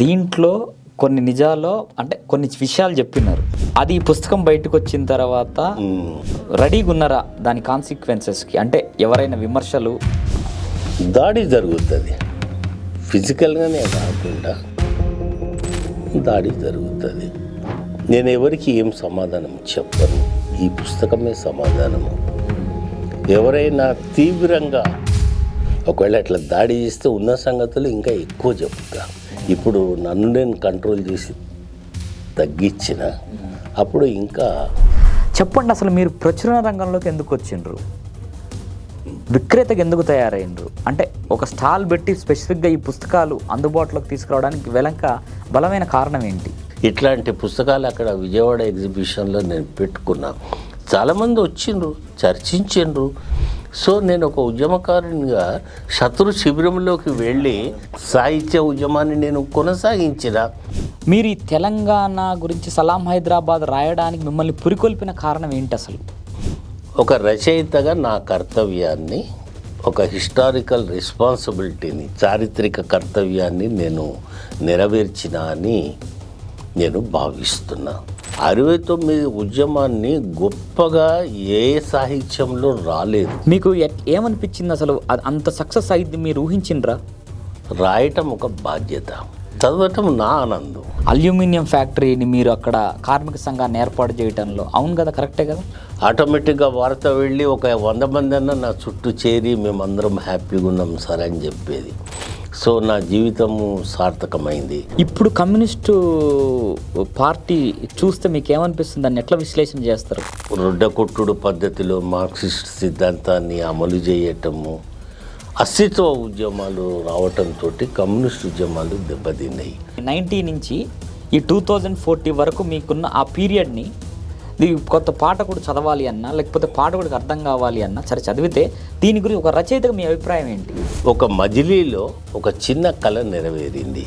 దీంట్లో కొన్ని నిజాల్లో అంటే కొన్ని విషయాలు చెప్పినారు. అది ఈ పుస్తకం బయటకు వచ్చిన తర్వాత రెడీగా ఉన్నారా దాని కాన్సిక్వెన్సెస్కి? అంటే ఎవరైనా విమర్శలు, దాడి జరుగుతుంది, ఫిజికల్గానే కాకుండా దాడి జరుగుతుంది. నేను ఎవరికి ఏం సమాధానం చెప్పను, ఈ పుస్తకమే సమాధానము. ఎవరైనా తీవ్రంగా ఒకవేళ అట్లా దాడి చేస్తే ఉన్న సంగతులు ఇంకా ఎక్కువ చెప్తా. ఇప్పుడు నన్ను నేను కంట్రోల్ చేసి తగ్గించిన అప్పుడు ఇంకా చెప్పండి. అసలు మీరు ప్రచురణ రంగంలోకి ఎందుకు వచ్చిండ్రు? విక్రేతకు ఎందుకు తయారైనరు? అంటే ఒక స్టాల్ పెట్టి స్పెసిఫిక్గా ఈ పుస్తకాలు అందుబాటులోకి తీసుకురావడానికి వెనక బలమైన కారణం ఏంటి? ఇట్లాంటి పుస్తకాలు అక్కడ విజయవాడ ఎగ్జిబిషన్లో నేను పెట్టుకున్నా. చాలామంది వచ్చిండ్రు, చర్చించిండ్రు. సో నేను ఒక ఉద్యమకారునిగా శత్రు శిబిరంలోకి వెళ్ళి సాహిత్య ఉద్యమాన్ని నేను కొనసాగించిన. మీరు ఈ తెలంగాణ గురించి సలాం హైదరాబాద్ రాయడానికి మిమ్మల్ని పురికొల్పిన కారణం ఏంటి అసలు? ఒక రచయితగా నా కర్తవ్యాన్ని, ఒక హిస్టారికల్ రెస్పాన్సిబిలిటీని, చారిత్రక కర్తవ్యాన్ని నేను నెరవేర్చిన అని నేను భావిస్తున్నా. 69 ఉద్యమాన్ని గొప్పగా ఏ సాహిత్యంలో రాలేదు. మీకు ఏమనిపించింది అసలు? అంత సక్సెస్ అయింది మీరు ఊహించిండ్రా? రాయటం ఒక బాధ్యత, చదవటం నా ఆనందం. అల్యూమినియం ఫ్యాక్టరీని మీరు అక్కడ కార్మిక సంఘాన్ని ఏర్పాటు చేయడంలో, అవును కదా, కరెక్టే కదా? ఆటోమేటిక్గా వార్త వెళ్ళి ఒక 100 మంది అన్న నా చుట్టూ చేరి మేమందరం హ్యాపీగా ఉన్నాం సార్ అని చెప్పేది. సో నా జీవితము సార్థకమైంది. ఇప్పుడు కమ్యూనిస్టు పార్టీ చూస్తే మీకు ఏమనిపిస్తుంది? దాన్ని ఎట్లా విశ్లేషణ చేస్తారు? రొడ్డకొట్టుడు పద్ధతిలో మార్క్సిస్ట్ సిద్ధాంతాన్ని అమలు చేయటము, అస్తిత్వ ఉద్యమాలు రావటంతో కమ్యూనిస్ట్ ఉద్యమాలు దెబ్బతిన్నాయి. 90 నుంచి ఈ 2040 వరకు మీకున్న ఆ పీరియడ్ని కొత్త పాఠకుడు చదవాలి అన్నా, లేకపోతే పాఠకుడికి అర్థం కావాలి అన్నా సరే చదివితే, దీని గురించి ఒక రచయితగా మీ అభిప్రాయం ఏంటి? ఒక మజిలీలో ఒక చిన్న కళ నెరవేరింది.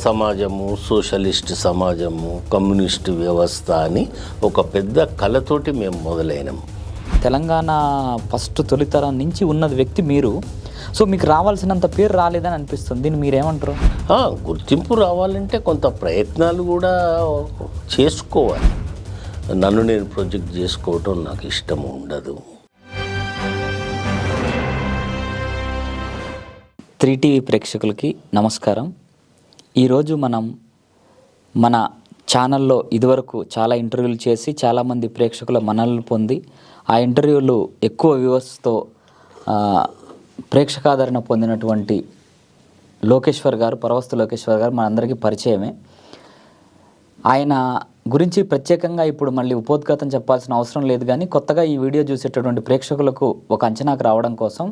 సమాజము, సోషలిస్ట్ సమాజము, కమ్యూనిస్టు వ్యవస్థ అని ఒక పెద్ద కళతోటి మేము మొదలైనాం. తెలంగాణ ఫస్ట్ తొలితరం నుంచి ఉన్నది వ్యక్తి మీరు. సో మీకు రావాల్సినంత పేరు రాలేదని అనిపిస్తుంది. దీన్ని మీరేమంటారు? గుర్తింపు రావాలంటే కొంత ప్రయత్నాలు కూడా చేసుకోవాలి. నన్ను నేను ప్రొజెక్ట్ చేసుకోవటం నాకు ఇష్టం ఉండదు. 3TV ప్రేక్షకులకి నమస్కారం. ఈరోజు మన ఛానల్లో ఇదివరకు చాలా ఇంటర్వ్యూలు చేసి చాలామంది ప్రేక్షకుల మన్ననలు పొంది, ఆ ఇంటర్వ్యూలు ఎక్కువ వ్యూవర్స్తో ప్రేక్షకాదరణ పొందినటువంటి లోకేశ్వర్ గారు, పరవస్తు లోకేశ్వర్ గారు మనందరికీ పరిచయమే. ఆయన గురించి ప్రత్యేకంగా ఇప్పుడు మళ్ళీ ఉపోద్ఘాతం చెప్పాల్సిన అవసరం లేదు, కానీ కొత్తగా ఈ వీడియో చూసేటటువంటి ప్రేక్షకులకు ఒక అంచనాకు రావడం కోసం,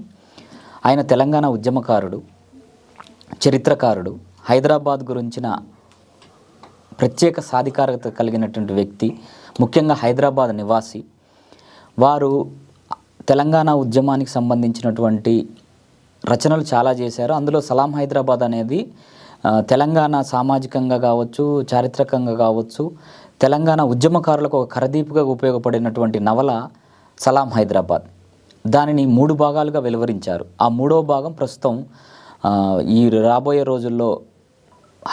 ఆయన తెలంగాణ ఉద్యమకారుడు, చరిత్రకారుడు, హైదరాబాద్ గురించిన ప్రత్యేక సాధికారత కలిగినటువంటి వ్యక్తి, ముఖ్యంగా హైదరాబాద్ నివాసి. వారు తెలంగాణ ఉద్యమానికి సంబంధించినటువంటి రచనలు చాలా చేశారు. అందులో సలాం హైదరాబాద్ అనేది తెలంగాణ సామాజికంగా కావచ్చు, చారిత్రకంగా కావచ్చు, తెలంగాణ ఉద్యమకారులకు ఒక కరదీపుగా ఉపయోగపడినటువంటి నవల సలాం హైదరాబాద్. దానిని 3 భాగాలుగా వెలువరించారు. ఆ 3వ భాగం ప్రస్తుతం ఈ రాబోయే రోజుల్లో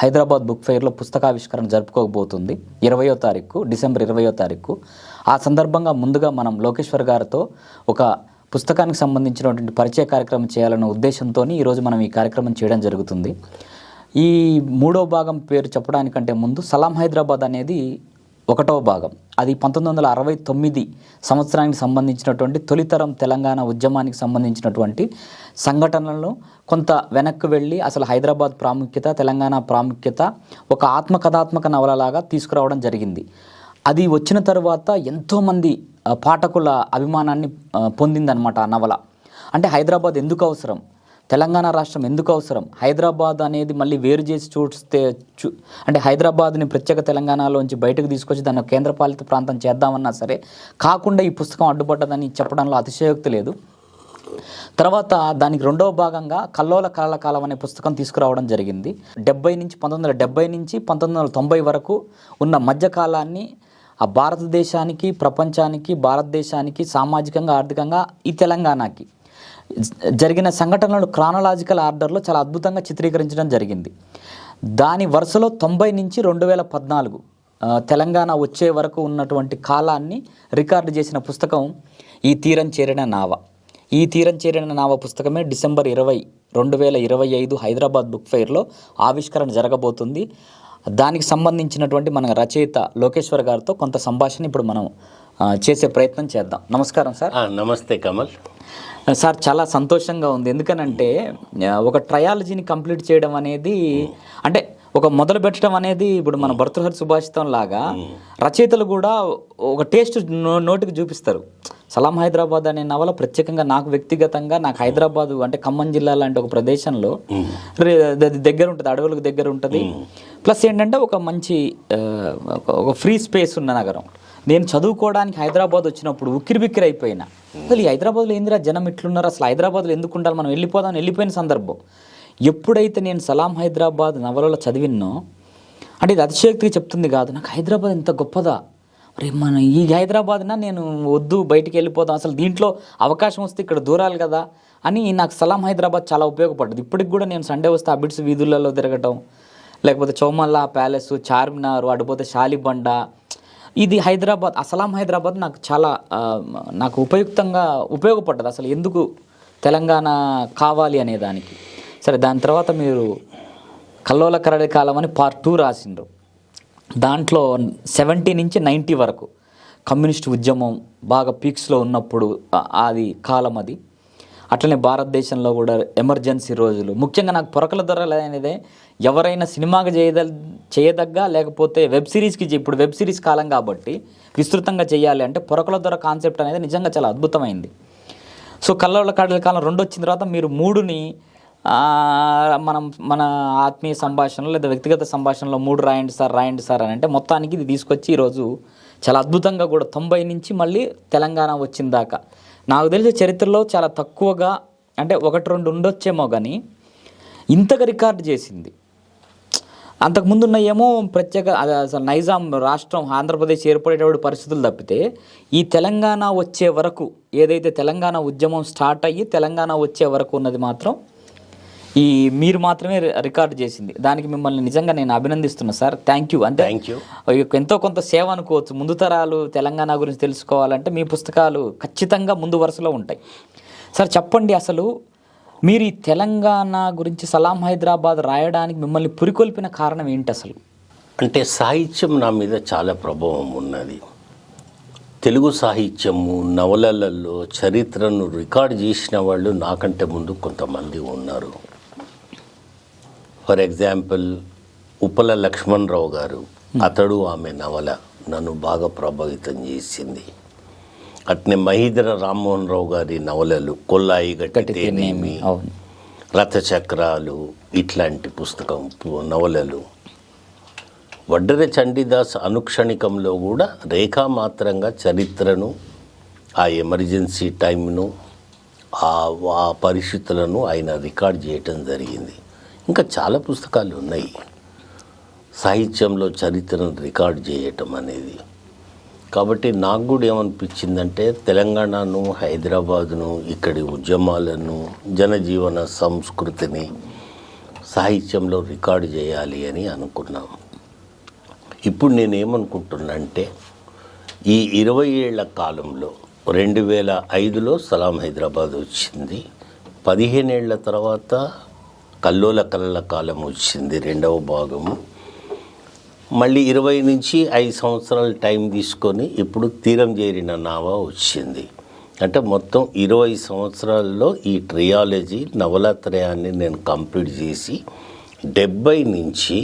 హైదరాబాద్ బుక్ ఫెయిర్లో పుస్తకావిష్కరణ జరుపుకోబోతుంది 20వ తారీఖు, డిసెంబర్ 20వ తారీఖు. ఆ సందర్భంగా ముందుగా మనం లోకేశ్వర్ గారితో ఒక పుస్తకానికి సంబంధించినటువంటి పరిచయ కార్యక్రమం చేయాలన్న ఉద్దేశంతో ఈరోజు మనం ఈ కార్యక్రమం చేయడం జరుగుతుంది. ఈ 3వ భాగం పేరు చెప్పడానికంటే ముందు సలాం హైదరాబాద్ అనేది 1వ భాగం. అది 1969 సంవత్సరానికి సంబంధించినటువంటి తొలితరం తెలంగాణ ఉద్యమానికి సంబంధించినటువంటి సంఘటనలను కొంత వెనక్కి వెళ్ళి అసలు హైదరాబాద్ ప్రాముఖ్యత, తెలంగాణ ప్రాముఖ్యత ఒక ఆత్మకథాత్మక నవలలాగా తీసుకురావడం జరిగింది. అది వచ్చిన తర్వాత ఎంతోమంది పాఠకుల అభిమానాన్ని పొందిందనమాట ఆ నవల. అంటే హైదరాబాద్ ఎందుకు అవసరం, తెలంగాణ రాష్ట్రం ఎందుకు అవసరం, హైదరాబాద్ అనేది మళ్ళీ వేరు చేసి చూస్తే అంటే హైదరాబాద్ని ప్రత్యేక తెలంగాణలోంచి బయటకు తీసుకొచ్చి దాన్ని కేంద్రపాలిత ప్రాంతం చేద్దామన్నా సరే కాకుండా ఈ పుస్తకం అడ్డుపడ్డదని చెప్పడంలో అతిశయోక్తి లేదు. తర్వాత దానికి 2వ భాగంగా కల్లోల కలల కాలం అనే పుస్తకం తీసుకురావడం జరిగింది. 1970 నుంచి 1990 వరకు ఉన్న మధ్యకాలాన్ని ఆ భారతదేశానికి, ప్రపంచానికి, భారతదేశానికి సామాజికంగా, ఆర్థికంగా ఈ తెలంగాణకి జరిగిన సంఘటనలను క్రానలాజికల్ ఆర్డర్లో చాలా అద్భుతంగా చిత్రీకరించడం జరిగింది. దాని వరుసలో 90 నుంచి 2014 తెలంగాణ వచ్చే వరకు ఉన్నటువంటి కాలాన్ని రికార్డు చేసిన పుస్తకం ఈ తీరం చేరిన నావ. ఈ తీరం చేరిన నావ పుస్తకమే డిసెంబర్ 20, 2025 హైదరాబాద్ బుక్ ఫెయిర్లో ఆవిష్కరణ జరగబోతుంది. దానికి సంబంధించినటువంటి మన రచయిత లోకేశ్వర్ గారితో కొంత సంభాషణ ఇప్పుడు మనం చేసే ప్రయత్నం చేద్దాం. నమస్కారం సార్. నమస్తే కమల్ సార్. చాలా సంతోషంగా ఉంది. ఎందుకనంటే ఒక ట్రయాలజీని కంప్లీట్ చేయడం అనేది, అంటే ఒక మొదలు పెట్టడం అనేది ఇప్పుడు మన భర్తృహరి సుభాషితం లాగా రచయితలు కూడా ఒక టేస్ట్ నోటికి చూపిస్తారు. సలాం హైదరాబాద్ అనే నవల ప్రత్యేకంగా నాకు వ్యక్తిగతంగా, నాకు హైదరాబాదు అంటే ఖమ్మం జిల్లా లాంటి ఒక ప్రదేశంలో దగ్గర ఉంటుంది, అడవులకు దగ్గర ఉంటుంది. ప్లస్ ఏంటంటే ఒక మంచి ఒక ఫ్రీ స్పేస్ ఉన్న నగరం. నేను చదువుకోవడానికి హైదరాబాద్ వచ్చినప్పుడు ఉక్కిరిబిక్కిరి అయిపోయినా. అసలు ఈ హైదరాబాద్లో ఏందిరా జనం ఇట్లున్నారు, అసలు హైదరాబాద్లో ఎందుకు ఉండాలి, మనం వెళ్ళిపోయిన సందర్భం. ఎప్పుడైతే నేను సలాం హైదరాబాద్ నవలలో చదివినో, అంటే ఇది అతిశయోక్తిగా చెప్తుంది కాదు, నాకు హైదరాబాద్ ఎంత గొప్పదా, మరి మన ఈ హైదరాబాద్నా నేను వద్దు బయటికి వెళ్ళిపోదాం, అసలు దీంట్లో అవకాశం వస్తే ఇక్కడ దూరాలి కదా అని నాకు సలాం హైదరాబాద్ చాలా ఉపయోగపడ్డది. ఇప్పటికి కూడా నేను సండే వస్తే అబిడ్స్ వీధులలో తిరగటం, లేకపోతే చౌమల్లా ప్యాలెస్, చార్మినార్, అటుపోతే షాలిబండ, ఇది హైదరాబాద్, అసలాం హైదరాబాద్ నాకు చాలా నాకు ఉపయోగపడ్డది అసలు ఎందుకు తెలంగాణ కావాలి అనే దానికి. సరే, దాని తర్వాత మీరు కల్లోల కరడి కాలం అని పార్ట్ 2 రాసిండ్రు. దాంట్లో 70 నుంచి 90 వరకు కమ్యూనిస్ట్ ఉద్యమం బాగా పీక్స్లో ఉన్నప్పుడు అది కాలం అది. అట్లనే భారతదేశంలో కూడా ఎమర్జెన్సీ రోజులు. ముఖ్యంగా నాకు పొరకల దొర అనేదే ఎవరైనా సినిమాగా చేయదగ్గ లేకపోతే వెబ్ సిరీస్కి, ఇప్పుడు వెబ్ సిరీస్ కాలం కాబట్టి విస్తృతంగా చేయాలి అంటే పొరకల దొర కాన్సెప్ట్ అనేది నిజంగా చాలా అద్భుతమైంది. సో కల్లోల కడల కాలం 2 వచ్చిన తర్వాత మీరు 3ని మన ఆత్మీయ సంభాషణలో లేదా వ్యక్తిగత సంభాషణలో 3 రాయండి సార్ అని అంటే మొత్తానికి ఇది తీసుకొచ్చి ఈరోజు చాలా అద్భుతంగా కూడా 90 నుంచి మళ్ళీ తెలంగాణ వచ్చిన దాకా నాకు తెలిసే చరిత్రలో చాలా తక్కువగా, అంటే 1-2 ఉండొచ్చేమో కానీ ఇంతగా రికార్డు చేసింది. అంతకుముందు ఉన్నాయేమో ప్రత్యేక అసలు నైజాం రాష్ట్రం ఆంధ్రప్రదేశ్ ఏర్పడేటప్పుడు పరిస్థితులు తప్పితే ఈ తెలంగాణ వచ్చే వరకు, ఏదైతే తెలంగాణ ఉద్యమం స్టార్ట్ అయ్యి తెలంగాణ వచ్చే వరకు ఉన్నది మాత్రం ఈ మీరు మాత్రమే రికార్డు చేసింది. దానికి మిమ్మల్ని నిజంగా నేను అభినందిస్తున్నా సార్. Thank you. అంటే ఎంతో కొంత సేవ అనుకోవచ్చు. ముందు తరాలు తెలంగాణ గురించి తెలుసుకోవాలంటే మీ పుస్తకాలు ఖచ్చితంగా ముందు వరుసలో ఉంటాయి. సార్ చెప్పండి, అసలు మీరు ఈ తెలంగాణ గురించి సలాం హైదరాబాద్ రాయడానికి మిమ్మల్ని పురికొల్పిన కారణం ఏంటి అసలు? అంటే సాహిత్యం నా మీద చాలా ప్రభావం ఉన్నది. తెలుగు సాహిత్యము నవలలలో చరిత్రను రికార్డు చేసిన వాళ్ళు నాకంటే ముందు కొంతమంది ఉన్నారు. ఫర్ ఎగ్జాంపుల్ ఉప్పల లక్ష్మణరావు గారు, అతడు ఆమె నవల నన్ను బాగా ప్రభావితం చేసింది. అట్నే మహీధర రామ్మోహన్ రావు గారి నవలలు కొల్లాయి గట్టితేనేమి, రథచక్రాలు, ఇట్లాంటి పుస్తకం నవలలు. వడ్డెర చండీదాస్ అనుక్షణికంలో కూడా రేఖామాత్రంగా చరిత్రను, ఆ ఎమర్జెన్సీ టైంను, ఆ పరిస్థితులను ఆయన రికార్డ్ చేయటం జరిగింది. ఇంకా చాలా పుస్తకాలు ఉన్నాయి సాహిత్యంలో చరిత్రను రికార్డ్ చేయటం అనేది. కాబట్టి నాకు కూడా ఏమనిపించిందంటే తెలంగాణను, హైదరాబాదును, ఇక్కడి ఉద్యమాలను, జనజీవన సంస్కృతిని సాహిత్యంలో రికార్డు చేయాలి అని అనుకున్నాం. ఇప్పుడు నేనేమనుకుంటున్నా అంటే ఈ 20 ఏళ్ల కాలంలో 2005లో సలాం హైదరాబాద్ వచ్చింది, 15 ఏళ్ల తర్వాత కల్లోల కలల కాలం వచ్చింది 2వ భాగము, మళ్ళీ 20 నుంచి 5 సంవత్సరాలు టైం తీసుకొని ఇప్పుడు తీరం చేరిన నావ వచ్చింది. అంటే మొత్తం 20 సంవత్సరాల్లో ఈ ట్రియాలజీ నవలత్రయాన్ని నేను కంప్లీట్ చేసి 70 నుంచి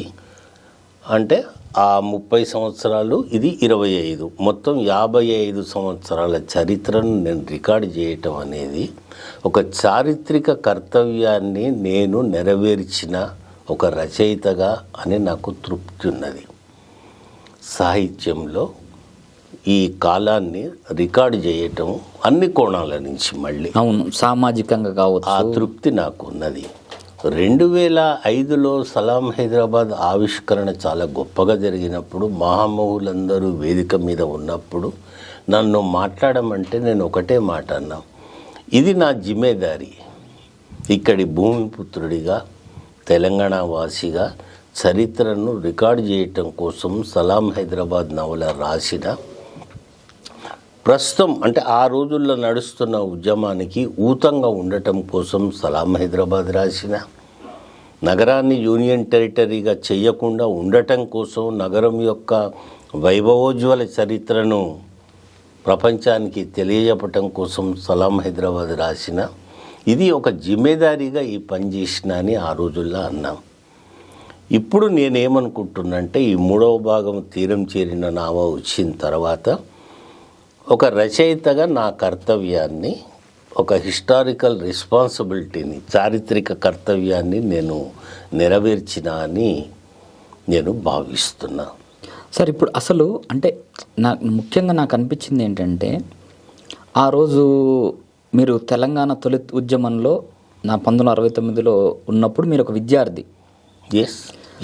అంటే ఆ 30 సంవత్సరాలు, ఇది 25, మొత్తం 55 సంవత్సరాల చరిత్రను నేను రికార్డు చేయటం అనేది ఒక చారిత్రక కర్తవ్యాన్ని నేను నెరవేర్చిన ఒక రచయితగా అని నాకు తృప్తి ఉన్నది. సాహిత్యంలో ఈ కాలాన్ని రికార్డు చేయటం అన్ని కోణాల నుంచి మళ్ళీ అవును, సామాజికంగా కావచ్చు, ఆ తృప్తి నాకు ఉన్నది. 2005లో సలాం హైదరాబాద్ ఆవిష్కరణ చాలా గొప్పగా జరిగినప్పుడు, మహామహులందరూ వేదిక మీద ఉన్నప్పుడు నన్ను మాట్లాడమంటే నేను ఒకటే మాట అన్నా, ఇది నా జిమ్మేదారి, ఇక్కడి భూమిపుత్రుడిగా, తెలంగాణ వాసిగా చరిత్రను రికార్డు చేయటం కోసం సలాం హైదరాబాద్ నవల రాసిన, ప్రస్తుతం అంటే ఆ రోజుల్లో నడుస్తున్న ఉద్యమానికి ఊతంగా ఉండటం కోసం సలాం హైదరాబాద్ రాసిన, నగరాన్ని యూనియన్ టెరిటరీగా చేయకుండా ఉండటం కోసం నగరం యొక్క వైభవోజ్వల చరిత్రను ప్రపంచానికి తెలియజెప్పటం కోసం సలాం హైదరాబాద్ రాసిన, ఇది ఒక జిమ్మేదారీగా ఈ పని చేసిన అని ఆ రోజుల్లో అన్నాం. ఇప్పుడు నేనేమనుకుంటున్నంటే ఈ 3వ భాగం తీరం చేరిన నావ వచ్చిన తర్వాత ఒక రచయితగా నా కర్తవ్యాన్ని, ఒక హిస్టారికల్ రెస్పాన్సిబిలిటీని, చారిత్రక కర్తవ్యాన్ని నేను నెరవేర్చిన అని నేను భావిస్తున్నా. సార్ ఇప్పుడు అసలు అంటే ముఖ్యంగా నాకు అనిపించింది ఏంటంటే, ఆ రోజు మీరు తెలంగాణ తొలి ఉద్యమంలో 1969లో ఉన్నప్పుడు మీరు ఒక విద్యార్థి.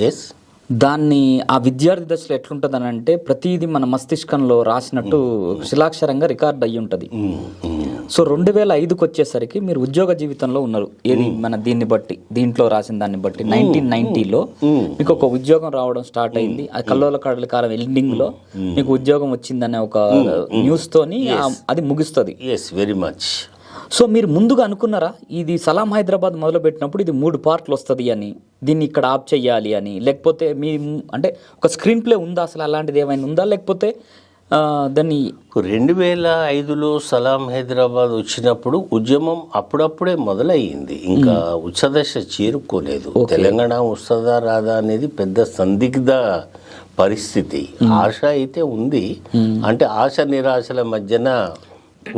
ఎస్ దాన్ని ఆ విద్యార్థి దశలో ఎట్లుంటుందని అంటే ప్రతిదీ మన మస్తిష్కంలో రాసినట్టు శిలాక్షరంగా రికార్డ్ అయ్యి ఉంటుంది. సో 2005కి వచ్చేసరికి మీరు ఉద్యోగ జీవితంలో ఉన్నారు. ఏది మన దీంట్లో రాసిన దాన్ని బట్టి 1990లో మీకు ఒక ఉద్యోగం రావడం స్టార్ట్ అయింది. ఆ కల్లోల కడల కాలం ఎండింగ్ లో మీకు ఉద్యోగం వచ్చిందనే ఒక న్యూస్ తోని అది ముగుస్తుంది. Very much. సో మీరు ముందుగా అనుకున్నారా ఇది సలాం హైదరాబాద్ మొదలు పెట్టినప్పుడు ఇది 3 పార్ట్లు వస్తుంది అని, దీన్ని ఇక్కడ ఆప్ చెయ్యాలి అని, లేకపోతే మీ అంటే ఒక స్క్రీన్ ప్లే ఉందా అసలు, అలాంటిది ఏమైనా ఉందా, లేకపోతే దాన్ని 2005లో సలాం హైదరాబాద్ వచ్చినప్పుడు ఉద్యమం అప్పుడప్పుడే మొదలయ్యింది, ఇంకా ఉచ్చదశ చేరుకోలేదు. తెలంగాణ వస్తుందా రాదా అనేది పెద్ద సందిగ్ధ పరిస్థితి. ఆశ అయితే ఉంది, అంటే ఆశ నిరాశల మధ్యన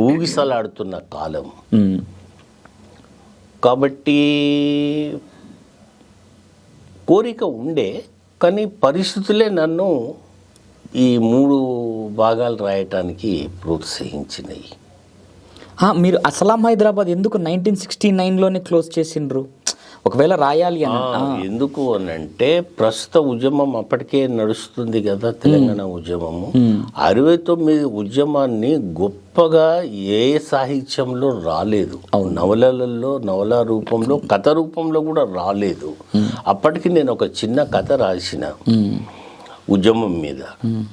ఊగిసలాడుతున్న కాలం కాబట్టి కోరిక ఉండే, కానీ పరిస్థితులే నన్ను ఈ 3 భాగాలు రాయటానికి ప్రోత్సహించినాయి. మీరు సలాం హైదరాబాద్ ఎందుకు 1969లోనే క్లోజ్ చేసిండ్రు ఒకవేళ రాయాలి అని? ఎందుకు అని అంటే ప్రస్తుత ఉద్యమం అప్పటికే నడుస్తుంది కదా, తెలంగాణ ఉద్యమము. 69 ఉద్యమాన్ని గొప్పగా ఏ సాహిత్యంలో రాలేదు, నవలలలో, నవల రూపంలో, కథ రూపంలో కూడా రాలేదు. అప్పటికి నేను ఒక చిన్న కథ రాసిన ఉద్యమం మీద,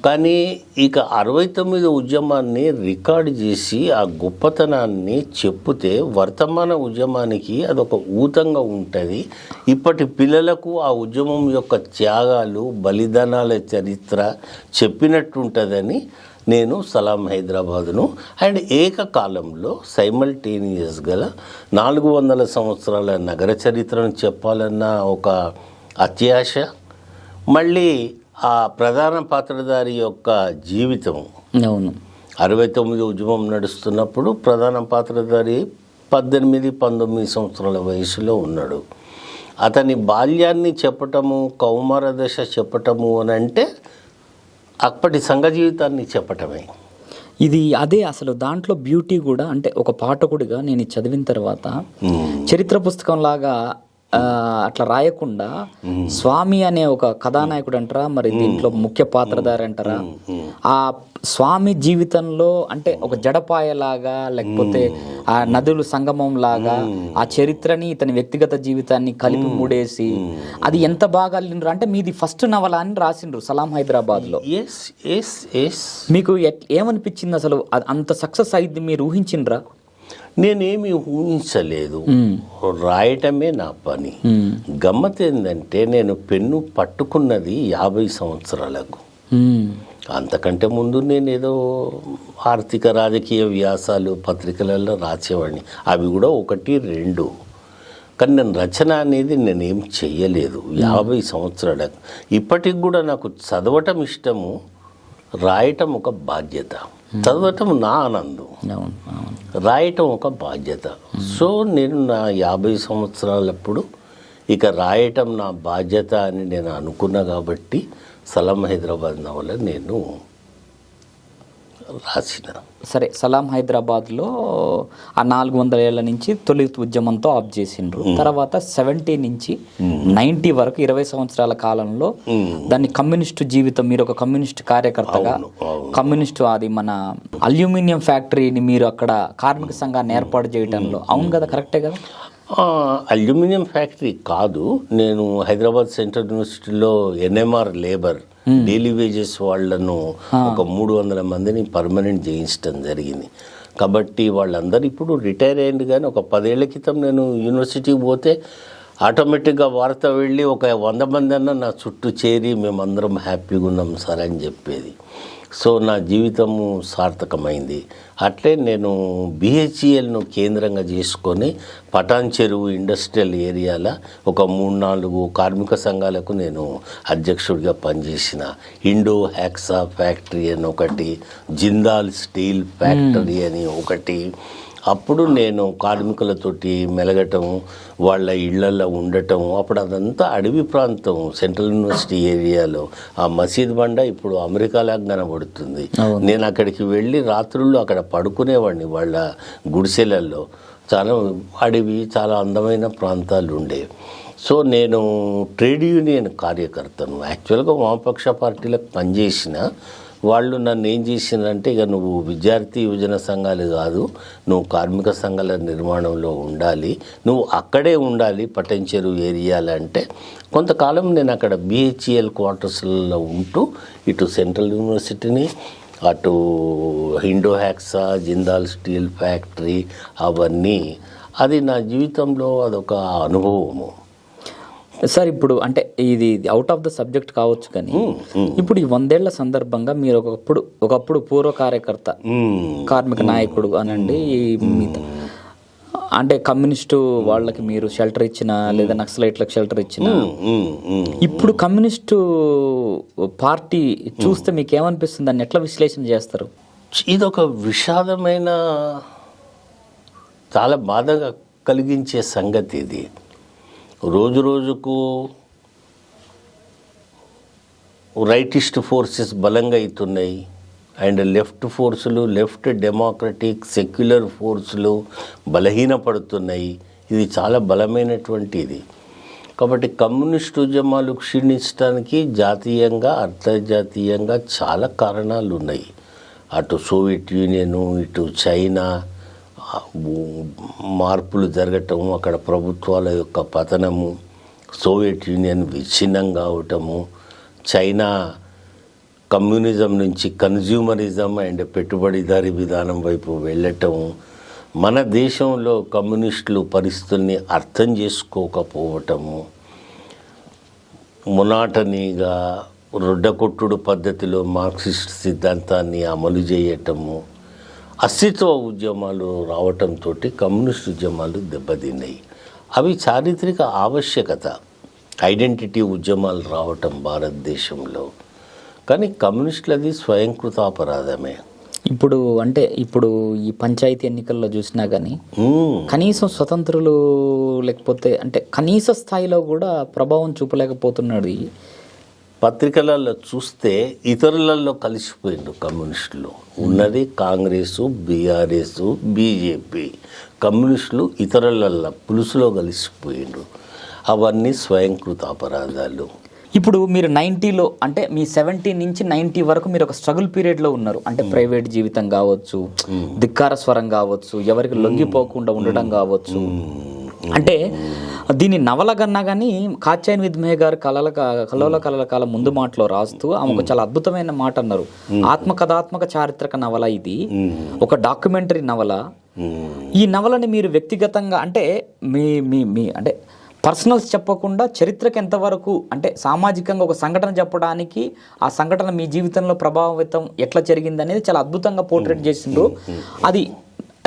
కానీ ఇక 69 ఉద్యమాన్ని రికార్డు చేసి ఆ గొప్పతనాన్ని చెప్తే వర్తమాన ఉద్యమానికి అదొక ఊతంగా ఉంటుంది. ఇప్పటి పిల్లలకు ఆ ఉద్యమం యొక్క త్యాగాలు, బలిదానాల చరిత్ర చెప్పినట్టుంటుందని నేను సలాం హైదరాబాదును అండ్ ఏకకాలంలో సైమల్టేనియస్ గల 400 సంవత్సరాల నగర చరిత్రను చెప్పాలన్న ఒక అత్యాశ, మళ్ళీ ఆ ప్రధాన పాత్రధారి యొక్క జీవితం. 69 ఉద్యమం నడుస్తున్నప్పుడు ప్రధాన పాత్రధారి 18-19 సంవత్సరాల వయసులో ఉన్నాడు. అతని బాల్యాన్ని చెప్పటము, కౌమార దశ చెప్పటము అని అంటే అప్పటి సంఘ జీవితాన్ని చెప్పటమే. ఇది అదే అసలు దాంట్లో బ్యూటీ కూడా. అంటే ఒక పాఠకుడిగా నేను చదివిన తర్వాత చరిత్ర పుస్తకం లాగా అట్లా రాయకుండా స్వామి అనే ఒక కథానాయకుడు అంటారా, మరి దీంట్లో ముఖ్య పాత్రధారి అంటారా, ఆ స్వామి జీవితంలో అంటే ఒక జడపాయలాగా, లేకపోతే ఆ నదులు సంగమం లాగా ఆ చరిత్రని ఇతని వ్యక్తిగత జీవితాన్ని కలిపి మూడేసి అది ఎంత బాగా అల్లిండ్రు. అంటే మీది ఫస్ట్ నవల అని రాసిండ్రు సలాం హైదరాబాద్ లో. మీకు ఏమనిపించింది అసలు? అంత సక్సెస్ అయింది మీరు ఊహించిండ్రా? నేనేమి ఊహించలేదు, రాయటమే నా పని. గమ్మత్ ఏంటంటే నేను పెన్ను పట్టుకున్నది 50 సంవత్సరాలకు. అంతకంటే ముందు నేను ఏదో ఆర్థిక రాజకీయ వ్యాసాలు పత్రికలలో రాసేవాడిని, అవి కూడా 1-2. కానీ నేను రచన అనేది నేనేం చెయ్యలేదు 50 సంవత్సరాలకు. ఇప్పటికి కూడా నాకు చదవటం ఇష్టము, రాయటం ఒక బాధ్యత. చదవటం నా ఆనందం, రాయటం ఒక బాధ్యత. సో నేను నా 50 సంవత్సరాలప్పుడు ఇక రాయటం నా బాధ్యత అని నేను అనుకున్నా కాబట్టి సలాం హైదరాబాద్ నవల నేను రాసిన. సరే, సలాం హైదరాబాద్లో ఆ 400 ఏళ్ల నుంచి తొలి ఉద్యమంతో ఆఫ్ చేసిండ్రు. తర్వాత 70 నుంచి 90 వరకు 20 సంవత్సరాల కాలంలో దాన్ని కమ్యూనిస్టు జీవితం, మీరు ఒక కమ్యూనిస్ట్ కార్యకర్తగా, కమ్యూనిస్టు అది మన అల్యూమినియం ఫ్యాక్టరీని మీరు అక్కడ కార్మిక సంఘాన్ని ఏర్పాటు చేయడంలో, అవును కదా, కరెక్టే కదా? అల్యూమినియం ఫ్యాక్టరీ కాదు, నేను హైదరాబాద్ సెంట్రల్ యూనివర్సిటీలో ఎన్ఎంఆర్ లేబర్ డైలీ వేజెస్ వాళ్ళను ఒక 300 మందిని పర్మనెంట్ చేయించడం జరిగింది. కాబట్టి వాళ్ళందరూ ఇప్పుడు రిటైర్ అయ్యింది. కానీ ఒక 10 ఏళ్ల క్రితం నేను యూనివర్సిటీకి పోతే ఆటోమేటిక్గా వార్త వెళ్ళి ఒక 100 మంది అన్న నా చుట్టూ చేరి మేమందరం హ్యాపీగా ఉన్నాం సార్ అని చెప్పేది. సో నా జీవితము సార్థకమైంది. అట్లే నేను బిహెచ్ఈఎల్ను కేంద్రంగా చేసుకొని పటాన్ చెరువు ఇండస్ట్రియల్ ఏరియాలో ఒక 3-4 కార్మిక సంఘాలకు నేను అధ్యక్షుడిగా పనిచేసిన. ఇండో హ్యాక్సా ఫ్యాక్టరీ అని ఒకటి, జిందాల్ స్టీల్ ఫ్యాక్టరీ అని ఒకటి. అప్పుడు నేను కార్మికులతోటి మెలగటం, వాళ్ళ ఇళ్లలో ఉండటం. అప్పుడు అదంతా అడవి ప్రాంతం సెంట్రల్ యూనివర్సిటీ ఏరియాలో. ఆ మసీద్ బండ ఇప్పుడు అమెరికాలాగా కనబడుతుంది. నేను అక్కడికి వెళ్ళి రాత్రుల్లో అక్కడ పడుకునేవాడిని వాళ్ళ గుడిసెలలో. చాలా అడవి, చాలా అందమైన ప్రాంతాలు ఉండేవి. సో నేను ట్రేడ్ యూనియన్ కార్యకర్తను. యాక్చువల్గా వామపక్ష పార్టీలకు పనిచేసిన వాళ్ళు నన్ను ఏం చేసిందంటే, ఇక నువ్వు విద్యార్థి యువజన సంఘాలు కాదు, నువ్వు కార్మిక సంఘాల నిర్మాణంలో ఉండాలి, నువ్వు అక్కడే ఉండాలి పటాన్ చెరువు ఏరియాలో. అంటే కొంతకాలం నేను అక్కడ బిహెచ్ఈఎల్ క్వార్టర్స్లలో ఉంటూ ఇటు సెంట్రల్ యూనివర్సిటీని, అటు Indo hacksaw, Jindal steel factory అవన్నీ, అది నా జీవితంలో అదొక అనుభవము. సార్ ఇప్పుడు అంటే ఇది అవుట్ ఆఫ్ ద సబ్జెక్ట్ కావచ్చు, కానీ ఇప్పుడు ఈ 100 ఏళ్ల సందర్భంగా మీరు ఒకప్పుడు పూర్వ కార్యకర్త, కార్మిక నాయకుడు అనండి, అంటే కమ్యూనిస్టు వాళ్ళకి మీరు షెల్టర్ ఇచ్చిన, లేదా నక్సలైట్లకు షెల్టర్ ఇచ్చిన, ఇప్పుడు కమ్యూనిస్టు పార్టీ చూస్తే మీకు ఏమనిపిస్తుంది? దాన్ని ఎట్లా విశ్లేషణ చేస్తారు? ఇదొక విషాదమైన, చాలా బాధగా కలిగించే సంగతి ఇది. రోజు రోజుకు రైటిస్ట్ ఫోర్సెస్ బలంగా అవుతున్నాయి, అండ్ లెఫ్ట్ ఫోర్సులు, లెఫ్ట్ డెమోక్రటిక్ సెక్యులర్ ఫోర్సులు బలహీనపడుతున్నాయి. ఇది చాలా బలమైనటువంటిది. కాబట్టి కమ్యూనిస్ట్ ఉద్యమాలు క్షీణించడానికి జాతీయంగా, అంతర్జాతీయంగా చాలా కారణాలు ఉన్నాయి. అటు సోవియట్ యూనియను, ఇటు చైనా మార్పులు జరగటం, అక్కడ ప్రభుత్వాల యొక్క పతనము, సోవియట్ యూనియన్ విచ్ఛిన్నం కావటము, చైనా కమ్యూనిజం నుంచి కన్జ్యూమరిజం అండ్ పెట్టుబడిదారీ విధానం వైపు వెళ్ళటం, మన దేశంలో కమ్యూనిస్టులు పరిస్థితుల్ని అర్థం చేసుకోకపోవటము, మునాటనీగా రొడ్డకొట్టుడు పద్ధతిలో మార్క్సిస్ట్ సిద్ధాంతాన్ని అమలు చేయటము, అస్తిత్వ ఉద్యమాలు రావటంతో కమ్యూనిస్ట్ ఉద్యమాలు దెబ్బతిన్నాయి. అవి చారిత్రక ఆవశ్యకత, ఐడెంటిటీ ఉద్యమాలు రావటం భారతదేశంలో. కానీ కమ్యూనిస్టులది స్వయంకృతాపరాధమే. ఇప్పుడు అంటే ఇప్పుడు ఈ పంచాయతీ ఎన్నికల్లో చూసినా కానీ కనీసం స్వతంత్రులు లేకపోతే అంటే కనీస స్థాయిలో కూడా ప్రభావం చూపలేకపోతున్నాడు. పత్రికలలో చూస్తే ఇతరులలో కలిసిపోయిండు కమ్యూనిస్టులు. ఉన్నది కాంగ్రెసు, బీఆర్ఎస్, బీజేపీ. కమ్యూనిస్టులు ఇతరులలో పులుసులో కలిసిపోయిండు. అవన్నీ స్వయంకృత అపరాధాలు. ఇప్పుడు మీరు 90లో అంటే మీ 70 నుంచి 90 వరకు మీరు ఒక స్ట్రగుల్ పీరియడ్లో ఉన్నారు. అంటే ప్రైవేట్ జీవితం కావచ్చు, ధిక్కార స్వరం కావచ్చు, ఎవరికి లొంగిపోకుండా ఉండడం కావచ్చు. అంటే దీన్ని నవలగన్నా కానీ కాత్యాయని విద్మయ్య గారు కలల కాలం ముందు మాటలో రాస్తూ ఆమెకు చాలా అద్భుతమైన మాట అన్నారు. ఆత్మకథాత్మక చారిత్రక నవల ఇది, ఒక డాక్యుమెంటరీ నవల. ఈ నవలని మీరు వ్యక్తిగతంగా అంటే మీ అంటే పర్సనల్స్ చెప్పకుండా చరిత్రకి ఎంతవరకు అంటే సామాజికంగా ఒక సంఘటన చెప్పడానికి ఆ సంఘటన మీ జీవితంలో ప్రభావితం ఎట్లా జరిగింది అనేది చాలా అద్భుతంగా పోర్ట్రేట్ చేసిండ్రు. అది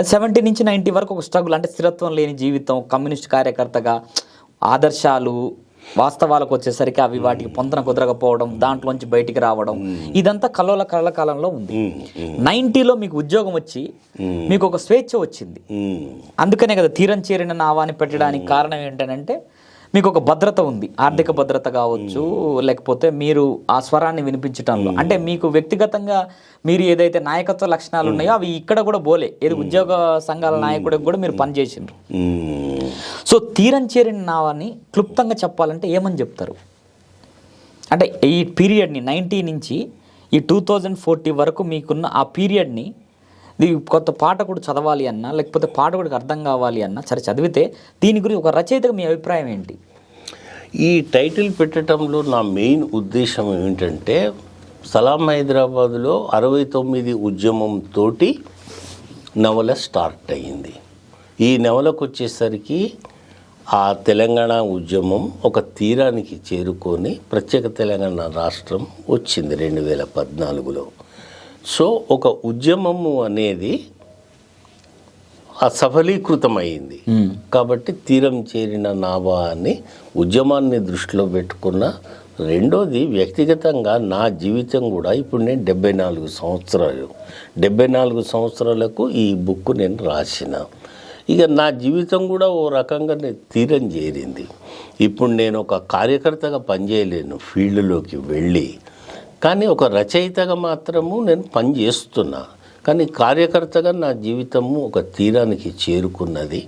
70 నుంచి 90 వరకు ఒక స్ట్రగుల్, అంటే స్థిరత్వం లేని జీవితం, కమ్యూనిస్ట్ కార్యకర్తగా ఆదర్శాలు వాస్తవాలకు వచ్చేసరికి అవి వాటికి పొంతన కుదరకపోవడం, దాంట్లోంచి బయటికి రావడం, ఇదంతా కలల కాలంలో ఉంది. 90లో మీకు ఉద్యోగం వచ్చి మీకు ఒక స్వేచ్ఛ వచ్చింది. అందుకనే కదా తీరం చేరిన నావాని పెట్టడానికి కారణం ఏంటంటే మీకు ఒక భద్రత ఉంది, ఆర్థిక భద్రత కావచ్చు, లేకపోతే మీరు ఆ స్వరాన్ని వినిపించడంలో అంటే మీకు వ్యక్తిగతంగా మీరు ఏదైతే నాయకత్వ లక్షణాలు ఉన్నాయో అవి ఇక్కడ కూడా బోలే, ఏది ఉద్యోగ సంఘాల నాయకుడికి కూడా మీరు పనిచేసిండ్రు. సో తీరం చేరిన నావాన్ని క్లుప్తంగా చెప్పాలంటే ఏమని చెప్తారు? అంటే ఈ పీరియడ్ని 90 నుంచి ఈ 2040 వరకు మీకున్న ఆ పీరియడ్ని ఇది కొత్త పాఠకుడు చదవాలి అన్నా లేకపోతే పాఠకుడికి అర్థం కావాలి అన్నా సరే చదివితే దీని గురించి ఒక రచయితగా మీ అభిప్రాయం ఏంటి? ఈ టైటిల్ పెట్టడంలో నా మెయిన్ ఉద్దేశం ఏమిటంటే సలాం హైదరాబాదులో 69 ఉద్యమంతో నవల స్టార్ట్ అయ్యింది. ఈ నవలకు వచ్చేసరికి ఆ తెలంగాణ ఉద్యమం ఒక తీరానికి చేరుకొని ప్రత్యేక తెలంగాణ రాష్ట్రం వచ్చింది 2014లో. సో ఒక ఉద్యమము అనేది సఫలీకృతమైంది కాబట్టి తీరం చేరిన నావా అని ఉద్యమాన్ని దృష్టిలో పెట్టుకున్న. రెండోది వ్యక్తిగతంగా నా జీవితం కూడా ఇప్పుడు నేను 74 సంవత్సరాలకు ఈ బుక్ నేను రాసిన. ఇక నా జీవితం కూడా ఓ రకంగా తీరం చేరింది. ఇప్పుడు నేను ఒక కార్యకర్తగా పనిచేయలేను ఫీల్డ్లోకి వెళ్ళి, కానీ ఒక రచయితగా మాత్రము నేను పనిచేస్తున్నా. కానీ కార్యకర్తగా నా జీవితము ఒక తీరానికి చేరుకున్నది.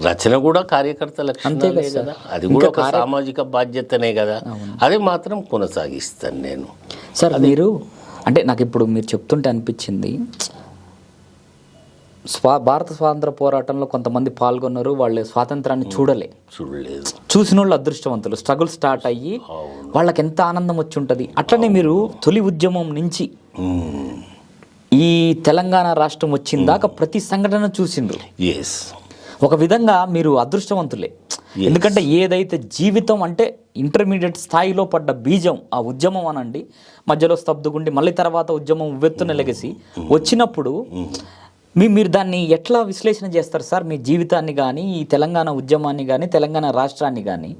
రచన కూడా కార్యకర్త లక్షణాలే కదా, అది కూడా ఒక సామాజిక బాధ్యతనే కదా, అది మాత్రం కొనసాగిస్తాను నేను. సార్ మీరు అంటే నాకు ఇప్పుడు మీరు చెప్తుంటే అనిపించింది, భారత స్వాతంత్ర పోరాటంలో కొంతమంది పాల్గొన్నారు, వాళ్ళు స్వాతంత్రాన్ని చూడలేదు. చూసిన వాళ్ళు అదృష్టవంతులు. స్ట్రగుల్ స్టార్ట్ అయ్యి వాళ్ళకి ఎంత ఆనందం వచ్చి ఉంటుంది. అట్లనే మీరు తొలి ఉద్యమం నుంచి ఈ తెలంగాణ రాష్ట్రం వచ్చిన దాకా ప్రతి సంఘటన చూసిండ్రు. ఒక విధంగా మీరు అదృష్టవంతులే. ఎందుకంటే ఏదైతే జీవితం అంటే ఇంటర్మీడియట్ స్థాయిలో పడ్డ బీజం ఆ ఉద్యమం అనండి, మధ్యలో స్తబ్దుగుండి మళ్ళీ తర్వాత ఉద్యమం ఉవ్వెత్తున లెగసి వచ్చినప్పుడు మీరు దాన్ని ఎట్లా విశ్లేషణ చేస్తారు సార్? మీ జీవితాన్ని కానీ, ఈ తెలంగాణ ఉద్యమాన్ని కానీ, తెలంగాణ రాష్ట్రాన్ని కానీ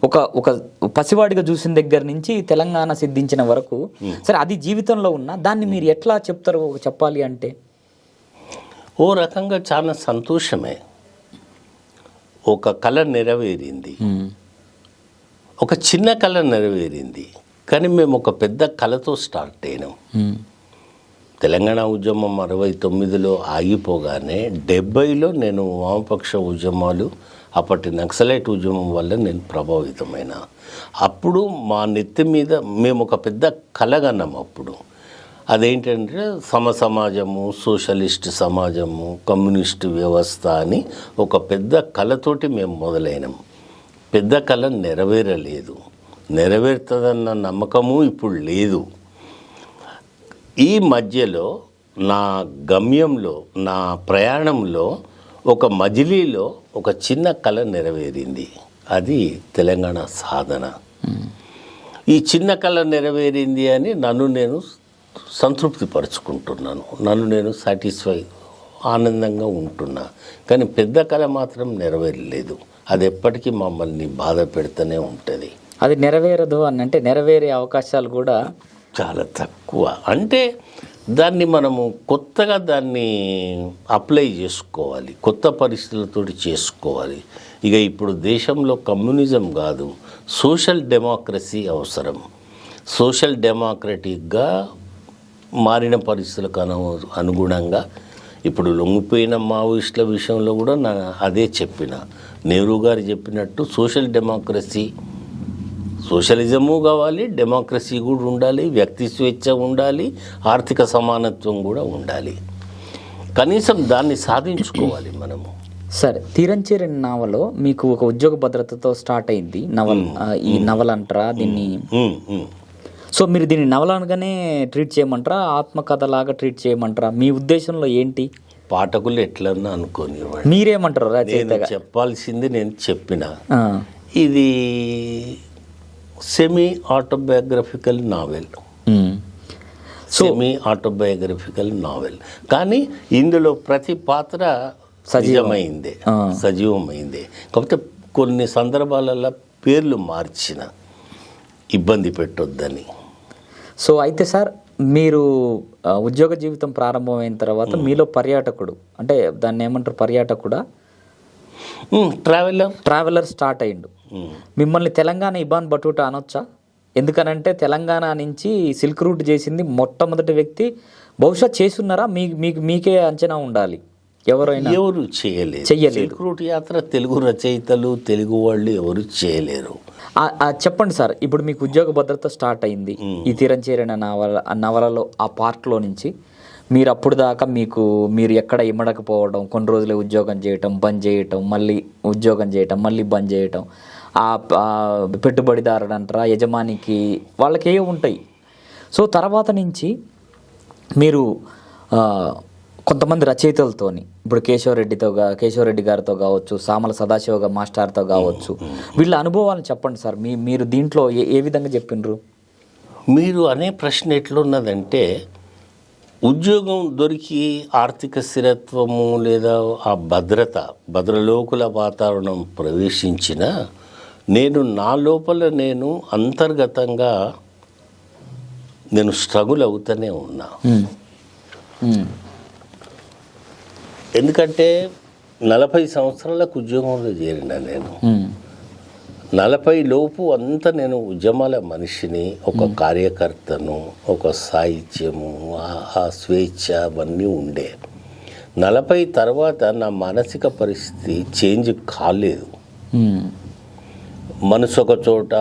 ఒక పసివాడిగా చూసిన దగ్గర నుంచి తెలంగాణ సిద్ధించిన వరకు సరే అది జీవితంలో ఉన్న దాన్ని మీరు ఎట్లా చెప్తారు చెప్పాలి అంటే? ఓ రకంగా చాలా సంతోషమే. ఒక కళ నెరవేరింది, ఒక చిన్న కళ నెరవేరింది, కానీ మేము ఒక పెద్ద కళతో స్టార్ట్ అయినాం. తెలంగాణ ఉద్యమం 69లో ఆగిపోగానే 70లో నేను వామపక్ష ఉద్యమాలు, అప్పటి నక్సలైట్ ఉద్యమం వల్ల నేను ప్రభావితమైన. అప్పుడు మా నెత్తి మీద మేము ఒక పెద్ద కలగన్నాం. అప్పుడు అదేంటంటే సమాజము, సోషలిస్ట్ సమాజము, కమ్యూనిస్టు వ్యవస్థ అని ఒక పెద్ద కళతోటి మేము మొదలైనాం. పెద్ద కళ నెరవేరలేదు, నెరవేరుతుందన్న నమ్మకము ఇప్పుడు లేదు. ఈ మధ్యలో నా గమ్యంలో, నా ప్రయాణంలో ఒక మజిలీలో ఒక చిన్న కళ నెరవేరింది. అది తెలంగాణ సాధన. ఈ చిన్న కళ నెరవేరింది అని నన్ను నేను సంతృప్తి పరుచుకుంటున్నాను, నన్ను నేను సాటిస్ఫై ఆనందంగా ఉంటున్నా. కానీ పెద్ద కళ మాత్రం నెరవేరలేదు. అది ఎప్పటికీ మమ్మల్ని బాధ పెడుతూనే ఉంటుంది. అది నెరవేరదు అని అంటే నెరవేరే అవకాశాలు కూడా చాలా తక్కువ. అంటే దాన్ని మనము కొత్తగా దాన్ని అప్లై చేసుకోవాలి, కొత్త పరిస్థితులతో చేసుకోవాలి. ఇక ఇప్పుడు దేశంలో కమ్యూనిజం కాదు, సోషల్ డెమోక్రసీ అవసరం. సోషల్ డెమోక్రటిక్గా మారిన పరిస్థితులకు అనుగుణంగా ఇప్పుడు లొంగిపోయిన మావోయిస్టుల విషయంలో కూడా అదే చెప్పిన. నెహ్రూ గారు చెప్పినట్టు సోషల్ డెమోక్రసీ, సోషలిజము కావాలి, డెమోక్రసీ కూడా ఉండాలి, వ్యక్తి స్వేచ్ఛ ఉండాలి, ఆర్థిక సమానత్వం కూడా ఉండాలి. కనీసం దాన్ని సాధించుకోవాలి మనము. సరే, తీరంచేరిన నవలో మీకు ఒక ఉద్యోగ భద్రతతో స్టార్ట్ అయింది నవల. ఈ నవల అంటారా దీన్ని? సో మీరు దీన్ని నవల అనగానే ట్రీట్ చేయమంటారా, ఆత్మకథ లాగా ట్రీట్ చేయమంటారా? మీ ఉద్దేశంలో ఏంటి? పాఠకులు ఎట్లన్నా అనుకోని, మీరేమంటారు? నేను చెప్పాల్సింది నేను చెప్పిన. ఇది semi autobiographical novel, semi autobiographical novel. కానీ ఇందులో ప్రతి పాత్ర సజీవమైందే. కాకపోతే కొన్ని సందర్భాలలో పేర్లు మార్చిన, ఇబ్బంది పెట్టొద్దని. సో అయితే సార్, మీరు ఉద్యోగ జీవితం ప్రారంభమైన తర్వాత మీలో పర్యాటకుడు, అంటే దాన్ని ఏమంటారు, పర్యాటకుడా, ట్రావెలర్ స్టార్ట్ అయ్యిండు. మిమ్మల్ని తెలంగాణ ఇబాన్ బటూటా అనొచ్చా? ఎందుకనంటే తెలంగాణ నుంచి సిల్క్ రూట్ చేసింది మొట్టమొదటి వ్యక్తి. బహుశా చేసున్నారా? మీకే అంచనా ఉండాలి. ఎవరు చేయలేదు. సిల్క్ రూట్ యాత్ర తెలుగు రచయితలు, తెలుగు వాళ్ళు ఎవరు చేయలేరు. చెప్పండి సార్, ఇప్పుడు మీకు ఉద్యోగ భద్రత స్టార్ట్ అయింది ఈ తీరంచేరిన నవలలో, ఆ పార్ట్లో నుంచి మీరు అప్పుడు దాకా మీరు ఎక్కడ ఇమ్మడకపోవడం, కొన్ని రోజులే ఉద్యోగం చేయటం, బంద్ చేయటం, మళ్ళీ ఉద్యోగం చేయటం, మళ్ళీ బంద్ చేయటం, ఆ పెట్టుబడిదారుడు అంటారా యజమానికి వాళ్ళకి ఏ ఉంటాయి. సో తర్వాత నుంచి మీరు కొంతమంది రచయితలతోని, ఇప్పుడు కేశవరెడ్డి గారితో కావచ్చు, సామల సదాశివ మాస్టర్తో కావచ్చు, వీళ్ళ అనుభవాలను చెప్పండి సార్. మీరు దీంట్లో ఏ విధంగా చెప్పిండ్రు? మీరు అనే ప్రశ్న ఎట్లున్నదంటే, ఉద్యోగం దొరికి ఆర్థిక స్థిరత్వము లేదా ఆ భద్రలోకుల వాతావరణం ప్రవేశించిన నా లోపల అంతర్గతంగా స్ట్రగుల్ అవుతూనే ఉన్నా. ఎందుకంటే 40 సంవత్సరాలకు ఉద్యోగంలో చేరిన నేను 40 లోపు అంతా నేను ఉద్యమాల మనిషిని, ఒక కార్యకర్తను, ఒక సాహిత్యము, ఆ స్వేచ్ఛ అవన్నీ ఉండే. 40 తర్వాత నా మానసిక పరిస్థితి చేంజ్ కాలేదు. మనసు ఒక చోట,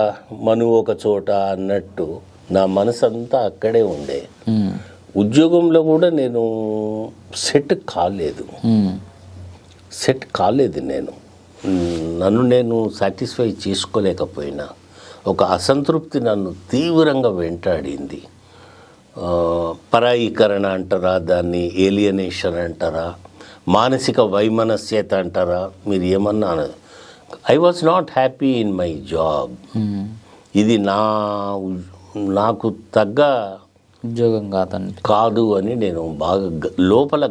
మనువు ఒక చోట అన్నట్టు నా మనసు అంతా అక్కడే ఉండే. ఉద్యోగంలో కూడా నేను సెట్ కాలేదు. నన్ను సాటిస్ఫై చేసుకోలేకపోయినా ఒక అసంతృప్తి నన్ను తీవ్రంగా వెంటాడింది. పరాయీకరణ అంటారా, దాన్ని ఏలియనేషన్ అంటారా, మానసిక వైమనస్యత అంటారా, మీరు ఏమన్నా. I was not happy in my job. ఇది నాకు తగ్గ ఉద్యోగం కాదు అని నేను బాగా లోపల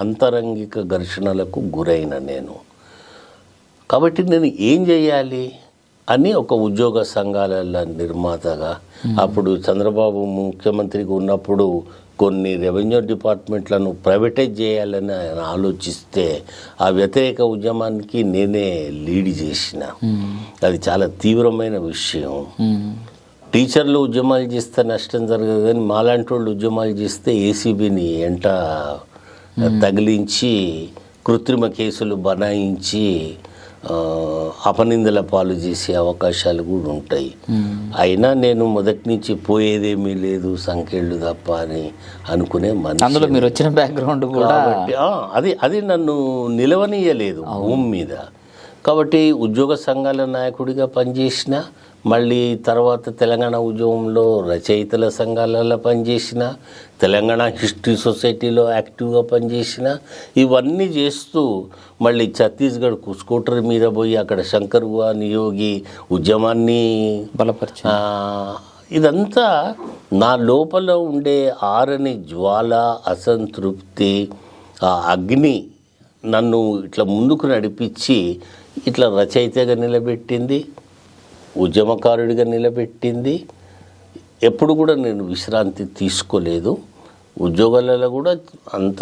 అంతరంగిక ఘర్షణలకు గురైన నేను. కాబట్టి నేను ఏం చేయాలి అని ఒక ఉద్యోగ సంఘాల నిర్మాతగా, అప్పుడు చంద్రబాబు ముఖ్యమంత్రిగా ఉన్నప్పుడు కొన్ని రెవెన్యూ డిపార్ట్మెంట్లను ప్రైవేటైజ్ చేయాలని ఆయన ఆలోచిస్తే ఆ వ్యతిరేక ఉద్యమానికి నేనే లీడ్ చేసిన. అది చాలా తీవ్రమైన విషయం. టీచర్లు ఉద్యమాలు చేస్తే నష్టం జరగదు, కానీ మాలాంటి వాళ్ళు ఉద్యమాలు చేస్తే ఏసీబీని తగిలించి కృత్రిమ కేసులు బనాయించి అపనిందల పాలు చేసే అవకాశాలు కూడా ఉంటాయి. అయినా నేను మొదటి నుంచి పోయేదేమీ లేదు, సంఖ్యలు తప్ప అని అనుకునే అందులో మీరు వచ్చిన బ్యాక్గ్రౌండ్ కూడా అది నన్ను నిలవనీయలేదు భూమి మీద. కాబట్టి ఉద్యోగ సంఘాల నాయకుడిగా పనిచేసిన, మళ్ళీ తర్వాత తెలంగాణ ఉద్యమంలో రచయితల సంఘాలలో పనిచేసిన, తెలంగాణ హిస్టరీ సొసైటీలో యాక్టివ్గా పనిచేసిన, ఇవన్నీ చేస్తూ మళ్ళీ ఛత్తీస్గఢ్కు స్కూటర్ మీద పోయి అక్కడ శంకర్ నియోగి ఉద్యమాన్ని బలపరిచి, ఇదంతా నా లోపల ఉండే ఆరని జ్వాల, అసంతృప్తి, ఆ అగ్ని నన్ను ఇట్లా ముందుకు నడిపించి ఇట్లా రచయితగా నిలబెట్టింది, ఉద్యమకారుడిగా నిలబెట్టింది. ఎప్పుడు కూడా నేను విశ్రాంతి తీసుకోలేదు. ఉద్యోగాలలో కూడా అంత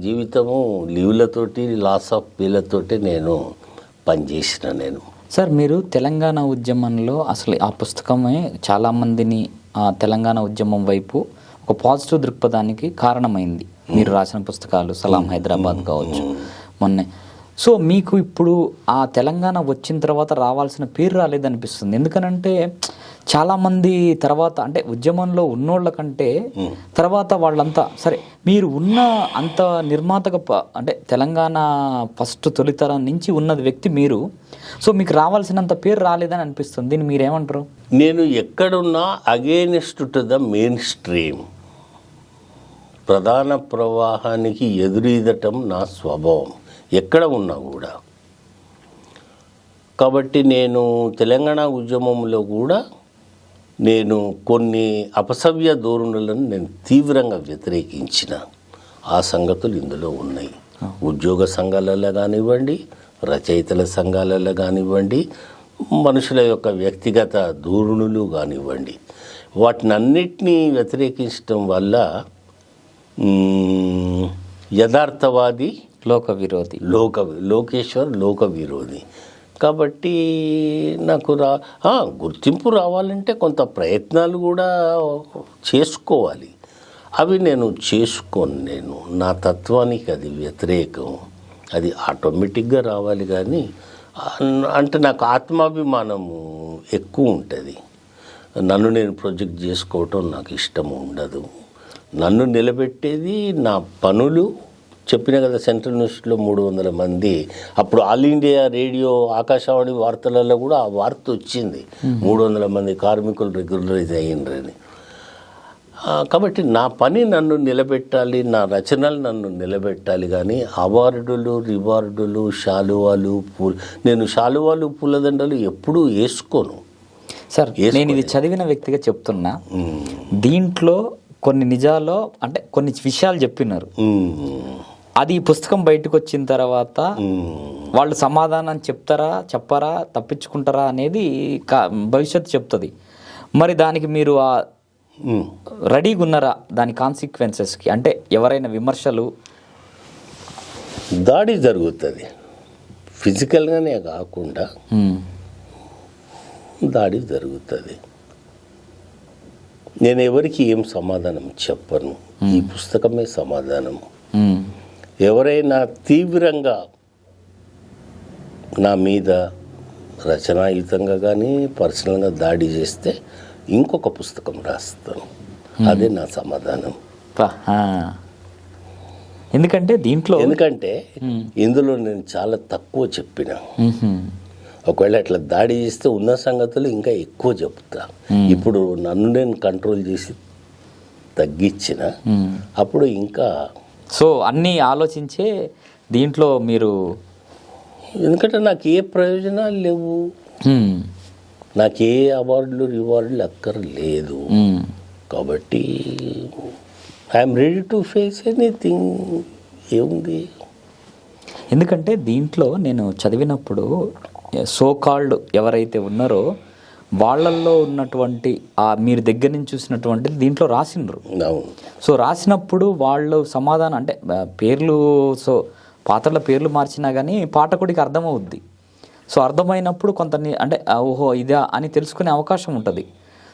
జీవితము లీవ్లతోటి, లాస్ ఆఫ్ పేలతోటి నేను పనిచేసిన. సార్, మీరు తెలంగాణ ఉద్యమంలో అసలు ఆ పుస్తకమే చాలామందిని తెలంగాణ ఉద్యమం వైపు ఒక పాజిటివ్ దృక్పథానికి కారణమైంది. మీరు రాసిన పుస్తకాలు సలాం హైదరాబాద్ కావచ్చు మొన్నే. సో మీకు ఇప్పుడు ఆ తెలంగాణ వచ్చిన తర్వాత రావాల్సిన పేరు రాలేదనిపిస్తుంది. ఎందుకనంటే చాలామంది తర్వాత అంటే ఉద్యమంలో ఉన్నోళ్ళ కంటే తర్వాత వాళ్ళంతా సరే, మీరు ఉన్న అంత నిర్మాతగా అంటే తెలంగాణ ఫస్ట్ తొలితరం నుంచి ఉన్నది వ్యక్తి మీరు. సో మీకు రావాల్సినంత పేరు రాలేదని అనిపిస్తుంది. దీన్ని మీరేమంటారు? నేను ఎక్కడున్నా against to the main stream, ప్రధాన ప్రవాహానికి ఎదురీదటం నా స్వభావం ఎక్కడ ఉన్నా కూడా. కాబట్టి నేను తెలంగాణ ఉద్యమంలో కూడా నేను కొన్ని అపసవ్య ధోరణులను నేను తీవ్రంగా వ్యతిరేకించిన ఆ సంగతులు ఇందులో ఉన్నాయి. ఉద్యోగ సంఘాలలో కానివ్వండి, రచయితల సంఘాలలో కానివ్వండి, మనుషుల యొక్క వ్యక్తిగత ధోరణులు కానివ్వండి, వాటినన్నిటినీ వ్యతిరేకించడం వల్ల యథార్థవాది లోక విరోధి, లోకేశ్వర్ లోక విరోధి. కాబట్టి నాకు గుర్తింపు రావాలంటే కొంత ప్రయత్నాలు కూడా చేసుకోవాలి. అవి నేను చేసుకోను. నా తత్వానికి అది వ్యతిరేకం. అది ఆటోమేటిక్గా రావాలి. కానీ అంటే నాకు ఆత్మాభిమానము ఎక్కువ ఉంటుంది. నన్ను నేను ప్రొజెక్ట్ చేసుకోవటం నాకు ఇష్టం ఉండదు. నన్ను నిలబెట్టేది నా పనులు. చెప్పిన కదా, సెంట్రల్ యూనివర్సిటీలో 300 మంది, అప్పుడు ఆల్ ఇండియా రేడియో ఆకాశవాణి వార్తలలో కూడా ఆ వార్త వచ్చింది, 300 మంది కార్మికులు రెగ్యులరైజ్ అయ్యిండ్రని. కాబట్టి నా పని నన్ను నిలబెట్టాలి, నా రచనలు నన్ను నిలబెట్టాలి. కానీ అవార్డులు, రివార్డులు, శాలువాలు, నేను శాలువాలు, పూలదండలు ఎప్పుడూ వేసుకోను సార్. నేను ఇది చదివిన వ్యక్తిగా చెప్తున్నా, దీంట్లో కొన్ని నిజాల్లో అంటే కొన్ని విషయాలు చెప్పినారు. అది ఈ పుస్తకం బయటకు వచ్చిన తర్వాత వాళ్ళు సమాధానం చెప్పరా తప్పించుకుంటారా అనేది భవిష్యత్తు చెప్తుంది. మరి దానికి మీరు రెడీగా ఉన్నారా దాని కాన్సిక్వెన్సెస్కి? అంటే ఎవరైనా విమర్శలు, దాడి జరుగుతుంది, ఫిజికల్గానే కాకుండా దాడి జరుగుతుంది. నేను ఎవరికి ఏం సమాధానం చెప్పను, ఈ పుస్తకమే సమాధానము. ఎవరైనా తీవ్రంగా నా మీద రచనాయుతంగా కానీ పర్సనల్గా దాడి చేస్తే ఇంకొక పుస్తకం రాస్తాను, అదే నా సమాధానం. ఎందుకంటే ఇందులో నేను చాలా తక్కువ చెప్పిన, ఒకవేళ అట్లా దాడి చేస్తే ఉన్న సంగతులు ఇంకా ఎక్కువ చెప్తా. ఇప్పుడు నన్ను నేను కంట్రోల్ చేసి తగ్గించిన అప్పుడు ఇంకా సో అన్నీ ఆలోచించే దీంట్లో మీరు, ఎందుకంటే నాకు ఏ ప్రయోజనాలు లేవు, నాకు ఏ అవార్డులు రివార్డులు అక్కర్లేదు. కాబట్టి I'm ready to face anything. ఏముంది, ఎందుకంటే దీంట్లో నేను చదివినప్పుడు సో కాల్డ్ ఎవరైతే ఉన్నారో వాళ్ళల్లో ఉన్నటువంటి మీరు దగ్గర నుంచి చూసినటువంటి దీంట్లో రాసినరు. సో రాసినప్పుడు వాళ్ళు సమాధానం అంటే పేర్లు, సో పాత్రల పేర్లు మార్చినా కానీ పాఠకుడికి అర్థమవుద్ది. సో అర్థమైనప్పుడు కొంత అంటే ఓహో ఇదా అని తెలుసుకునే అవకాశం ఉంటుంది.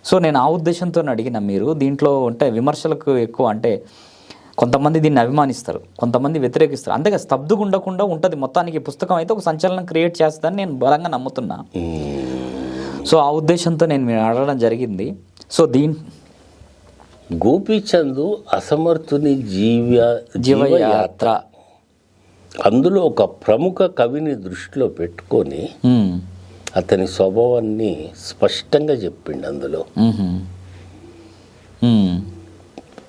సో నేను ఆ ఉద్దేశంతో అడిగిన, మీరు దీంట్లో అంటే విమర్శలకు ఎక్కువ అంటే కొంతమంది దీన్ని అభిమానిస్తారు, కొంతమంది వ్యతిరేకిస్తారు, అంతేగా స్తబ్దుగా ఉండకుండా ఉంటుంది. మొత్తానికి పుస్తకం అయితే ఒక సంచలనం క్రియేట్ చేస్తుందని నేను బలంగా నమ్ముతున్నా. సో ఆ ఉద్దేశంతో నేను మీరు అడగడం జరిగింది. సో గోపీచంద్ అసమర్థుని జీవయాత్ర, అందులో ఒక ప్రముఖ కవిని దృష్టిలో పెట్టుకొని అతని స్వభావాన్ని స్పష్టంగా చెప్పిండు. అందులో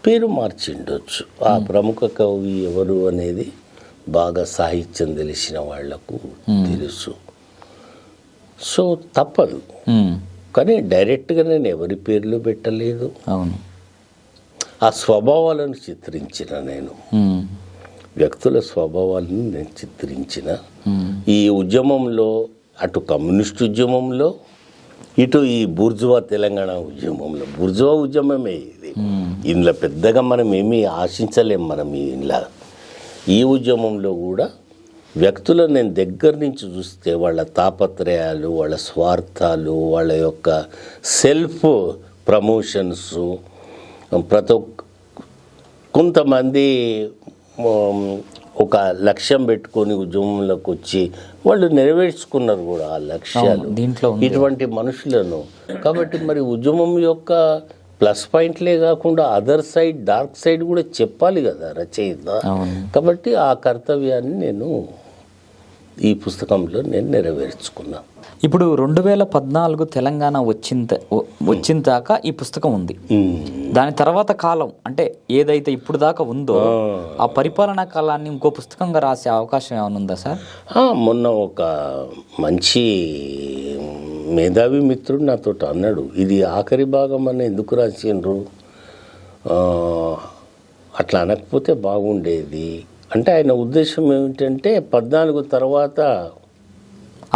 పేరు మార్చిండొచ్చు, ఆ ప్రముఖ కవి ఎవరు అనేది బాగా సాహిత్యం తెలిసిన వాళ్లకు తెలుసు. సో తప్పదు, కానీ డైరెక్ట్గా నేను ఎవరి పేర్లు పెట్టలేదు. అవును, ఆ స్వభావాలను చిత్రించిన, నేను వ్యక్తుల స్వభావాలను నేను చిత్రించిన. ఈ ఉద్యమంలో అటు కమ్యూనిస్ట్ ఉద్యమంలో, ఇటు ఈ బూర్జువా తెలంగాణ ఉద్యమంలో, బూర్జువా ఉద్యమమే ఇది, ఇందులో పెద్దగా మనం ఏమీ ఆశించలేం. మనం ఇలా ఈ ఉద్యమంలో కూడా వ్యక్తులను నేను దగ్గర నుంచి చూస్తే వాళ్ళ తాపత్రయాలు, వాళ్ళ స్వార్థాలు, వాళ్ళ యొక్క సెల్ఫ్ ప్రమోషన్స్, కొంతమంది ఒక లక్ష్యం పెట్టుకొని ఉద్యమంలోకి వచ్చి వాళ్ళు నెరవేర్చుకున్నారు కూడా ఆ లక్ష్యాలు దీంట్లో ఇటువంటి మనుషులను. కాబట్టి మరి ఉద్యమం యొక్క ప్లస్ పాయింట్లే కాకుండా అదర్ సైడ్, డార్క్ సైడ్ కూడా చెప్పాలి కదా రచయిత. కాబట్టి ఆ కర్తవ్యాన్ని నేను ఈ పుస్తకంలో నేను నెరవేర్చుకున్నా. ఇప్పుడు 2014 తెలంగాణ వచ్చిన దాకా ఈ పుస్తకం ఉంది. దాని తర్వాత కాలం అంటే ఏదైతే ఇప్పుడు దాకా ఉందో ఆ పరిపాలనా కాలాన్ని ఇంకో పుస్తకంగా రాసే అవకాశం ఏమైనా ఉందా సార్? మొన్న ఒక మంచి మేధావి మిత్రుడు నాతో అన్నాడు, ఇది ఆఖరి భాగం అని ఎందుకు రాసిండ్రు, అట్లా అనకపోతే బాగుండేది అంటే. ఆయన ఉద్దేశం ఏమిటంటే 14 తర్వాత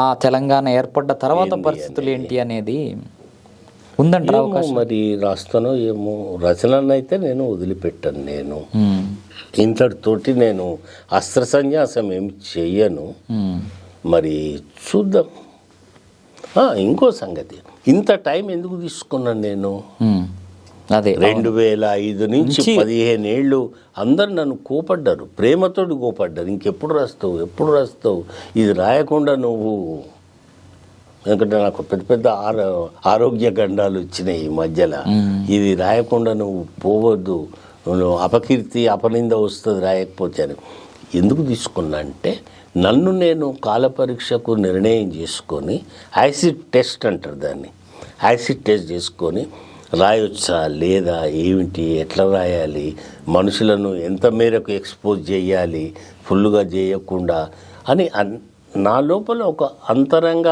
ఆ తెలంగాణ ఏర్పడ్డ తర్వాత పరిస్థితులు ఏంటి అనేది ఉందంట. మరి రాస్తానో ఏమో, రచనను అయితే నేను వదిలిపెట్టాను. నేను ఇంతటితోటి నేను అస్త్ర సన్యాసం ఏమి చెయ్యను. మరి చూద్దాం. ఇంకో సంగతి, ఇంత టైం ఎందుకు తీసుకున్నాను నేను? అదే 2005 నుంచి 15 ఏళ్ళు అందరు నన్ను కోపడ్డారు, ప్రేమతోటి కోపడ్డారు. ఇంకెప్పుడు రాస్తావు, ఇది రాయకుండా నువ్వు, ఎందుకంటే నాకు పెద్ద పెద్ద ఆరోగ్య గండాలు వచ్చినాయి ఈ మధ్యలో, ఇది రాయకుండా నువ్వు పోవద్దు అపకీర్తి అపనింద వస్తుంది రాయకపోతే అని. ఎందుకు తీసుకున్నా అంటే నన్ను నేను కాల పరీక్షకు నిర్ణయం చేసుకొని యాసిడ్ టెస్ట్ అంటారు దాన్ని, యాసిడ్ టెస్ట్ చేసుకొని రాయొచ్చా లేదా, ఏమిటి, ఎట్లా రాయాలి, మనుషులను ఎంత మేరకు ఎక్స్పోజ్ చేయాలి, ఫుల్గా చేయకుండా అని నా లోపల ఒక అంతరంగ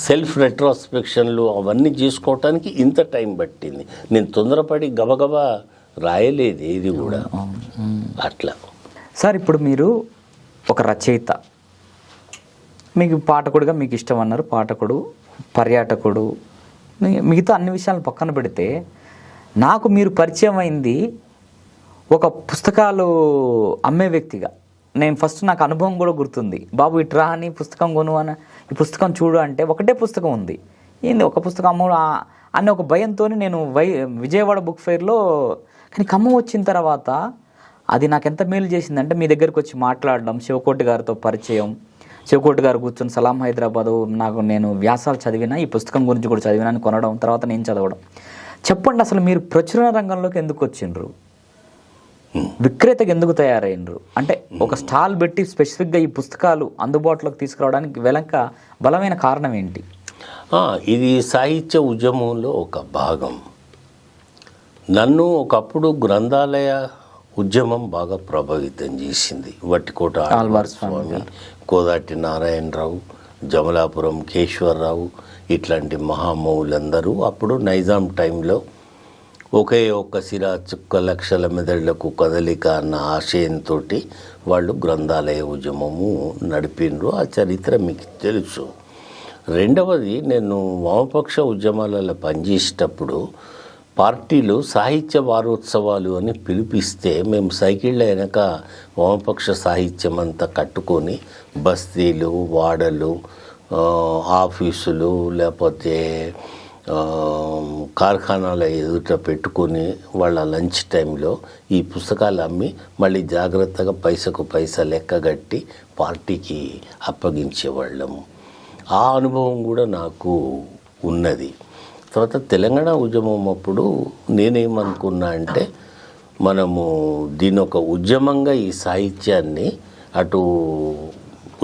సెల్ఫ్ రెట్రోస్పెక్షన్లు అవన్నీ చేసుకోవటానికి ఇంత టైం పట్టింది. నేను తొందరపడి గబగబా రాయలేదు ఏది కూడా అట్లా. సార్ ఇప్పుడు మీరు ఒక రచయిత, మీకు పాఠకుడిగా మీకు ఇష్టం అన్నారు, పాఠకుడు, పర్యాటకుడు, మిగతా అన్ని విషయాలను పక్కన పెడితే నాకు మీరు పరిచయం అయింది ఒక పుస్తకాలు అమ్మే వ్యక్తిగా. నేను ఫస్ట్ నాకు అనుభవం కూడా గుర్తుంది. బాబు ఇట్రా అని పుస్తకం కొను అని, ఈ పుస్తకం చూడు అంటే ఒకటే పుస్తకం ఉంది, ఏంది ఒక పుస్తకం అమ్ముడు అనే ఒక భయంతో నేను విజయవాడ బుక్ ఫెయిర్లో, కానీ ఖమ్మం వచ్చిన తర్వాత అది నాకు ఎంత మేలు చేసిందంటే మీ దగ్గరికి వచ్చి మాట్లాడడం, శివకోటి గారితో పరిచయం, శివకోటి గారు కూర్చొని సలాం హైదరాబాద్ నేను వ్యాసాలు చదివినా, ఈ పుస్తకం గురించి కూడా చదివినా అని కొనడం, తర్వాత నేను చదవడం. చెప్పండి అసలు మీరు ప్రచురణ రంగంలోకి ఎందుకు వచ్చిండ్రు, విక్రేతకు ఎందుకు తయారైనరు? అంటే ఒక స్టాల్ పెట్టి స్పెసిఫిక్గా ఈ పుస్తకాలు అందుబాటులోకి తీసుకురావడానికి వెనక బలమైన కారణం ఏంటి? ఇది సాహిత్య ఉద్యమంలో ఒక భాగం. నన్ను ఒకప్పుడు గ్రంథాలయ ఉద్యమం బాగా ప్రభావితం చేసింది. వట్టికోట ఆళ్వార్ స్వామి, కోదాటి నారాయణరావు, జమలాపురం కేశవరరావు ఇట్లాంటి మహామౌలందరూ అప్పుడు నైజాం టైంలో ఒకే ఒక్క సిరా చుక్క లక్షల మెదళ్లకు కదలిక అన్న ఆశయంతో వాళ్ళు గ్రంథాలయ ఉద్యమము నడిపినరు. ఆ చరిత్ర మీకు తెలుసు. రెండవది, నేను వామపక్ష ఉద్యమాలలో పనిచేసేటప్పుడు పార్టీలు సాహిత్య వారోత్సవాలు అని పిలిపిస్తే మేము సైకిళ్ళ వెనక వామపక్ష సాహిత్యం అంతా కట్టుకొని బస్తీలు, వాడలు, ఆఫీసులు, లేకపోతే కార్ఖానాల ఎదుట పెట్టుకొని వాళ్ళ లంచ్ టైంలో ఈ పుస్తకాలు అమ్మి మళ్ళీ జాగ్రత్తగా పైసకు పైసా లెక్కగట్టి పార్టీకి అప్పగించేవాళ్ళము. ఆ అనుభవం కూడా నాకు ఉన్నది. తర్వాత తెలంగాణ ఉద్యమం అప్పుడు నేనేమనుకున్నా అంటే మనము దీని ఒక ఉద్యమంగా ఈ సాహిత్యాన్ని అటు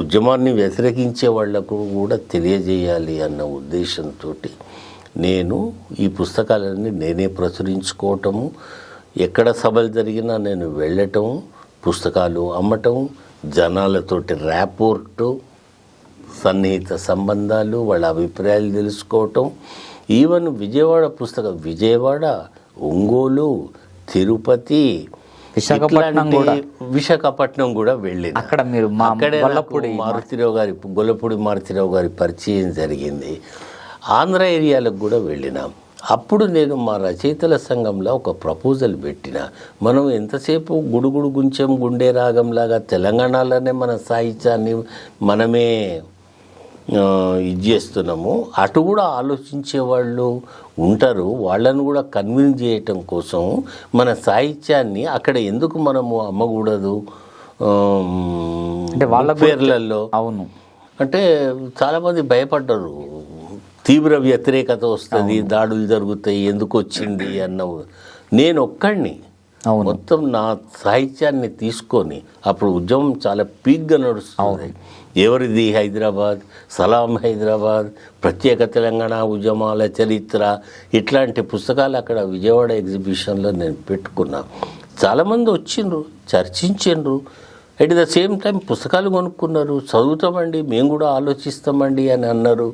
ఉద్యమాన్ని వ్యతిరేకించే వాళ్లకు కూడా తెలియజేయాలి అన్న ఉద్దేశంతో నేను ఈ పుస్తకాలన్నీ నేనే ప్రచురించుకోవటము, ఎక్కడ సభలు జరిగినా నేను వెళ్ళటం, పుస్తకాలు అమ్మటం, జనాలతోటి ర్యాపోర్టు, సన్నిహిత సంబంధాలు, వాళ్ళ అభిప్రాయాలు తెలుసుకోవటం. ఈవెన్ విజయవాడ, ఒంగోలు, తిరుపతి, విశాఖపట్నం కూడా వెళ్ళింది. అక్కడ మీరు గొల్లపూడి మారుతిరావు గారి పరిచయం జరిగింది. ఆంధ్ర ఏరియాలకు కూడా వెళ్ళినాం. అప్పుడు నేను మా రచయితల సంఘంలో ఒక ప్రపోజల్ పెట్టిన, మనం ఎంతసేపు గుడుగుడు గుంచెం గుండె రాగంలాగా తెలంగాణలోనే మన సాహిత్యాన్ని మనమే ఇది చేస్తున్నాము, అటు కూడా ఆలోచించే వాళ్ళు ఉంటారు, వాళ్ళను కూడా కన్విన్స్ చేయటం కోసం మన సాహిత్యాన్ని అక్కడ ఎందుకు మనము అమ్మకూడదు అంటే వాళ్ళ పేర్లలో. అవును, అంటే చాలామంది భయపడ్డారు, తీవ్ర వ్యతిరేకత వస్తుంది, దాడులు జరుగుతాయి, ఎందుకు వచ్చింది అన్న. నేను ఒక్కడిని మొత్తం నా సాహిత్యాన్ని తీసుకొని, అప్పుడు ఉద్యమం చాలా పీక్గా నడుస్తుంది. ఎవరిది హైదరాబాద్, సలాం హైదరాబాద్, ప్రత్యేక తెలంగాణ ఉద్యమాల చరిత్ర, ఇట్లాంటి పుస్తకాలు అక్కడ విజయవాడ ఎగ్జిబిషన్లో నేను పెట్టుకున్నా. చాలామంది వచ్చిండ్రు, చర్చించిండ్రు, అట్ ద సేమ్ టైం పుస్తకాలు కొనుక్కున్నారు, చదువుతామండి, మేము కూడా ఆలోచిస్తామండి అని అన్నారు.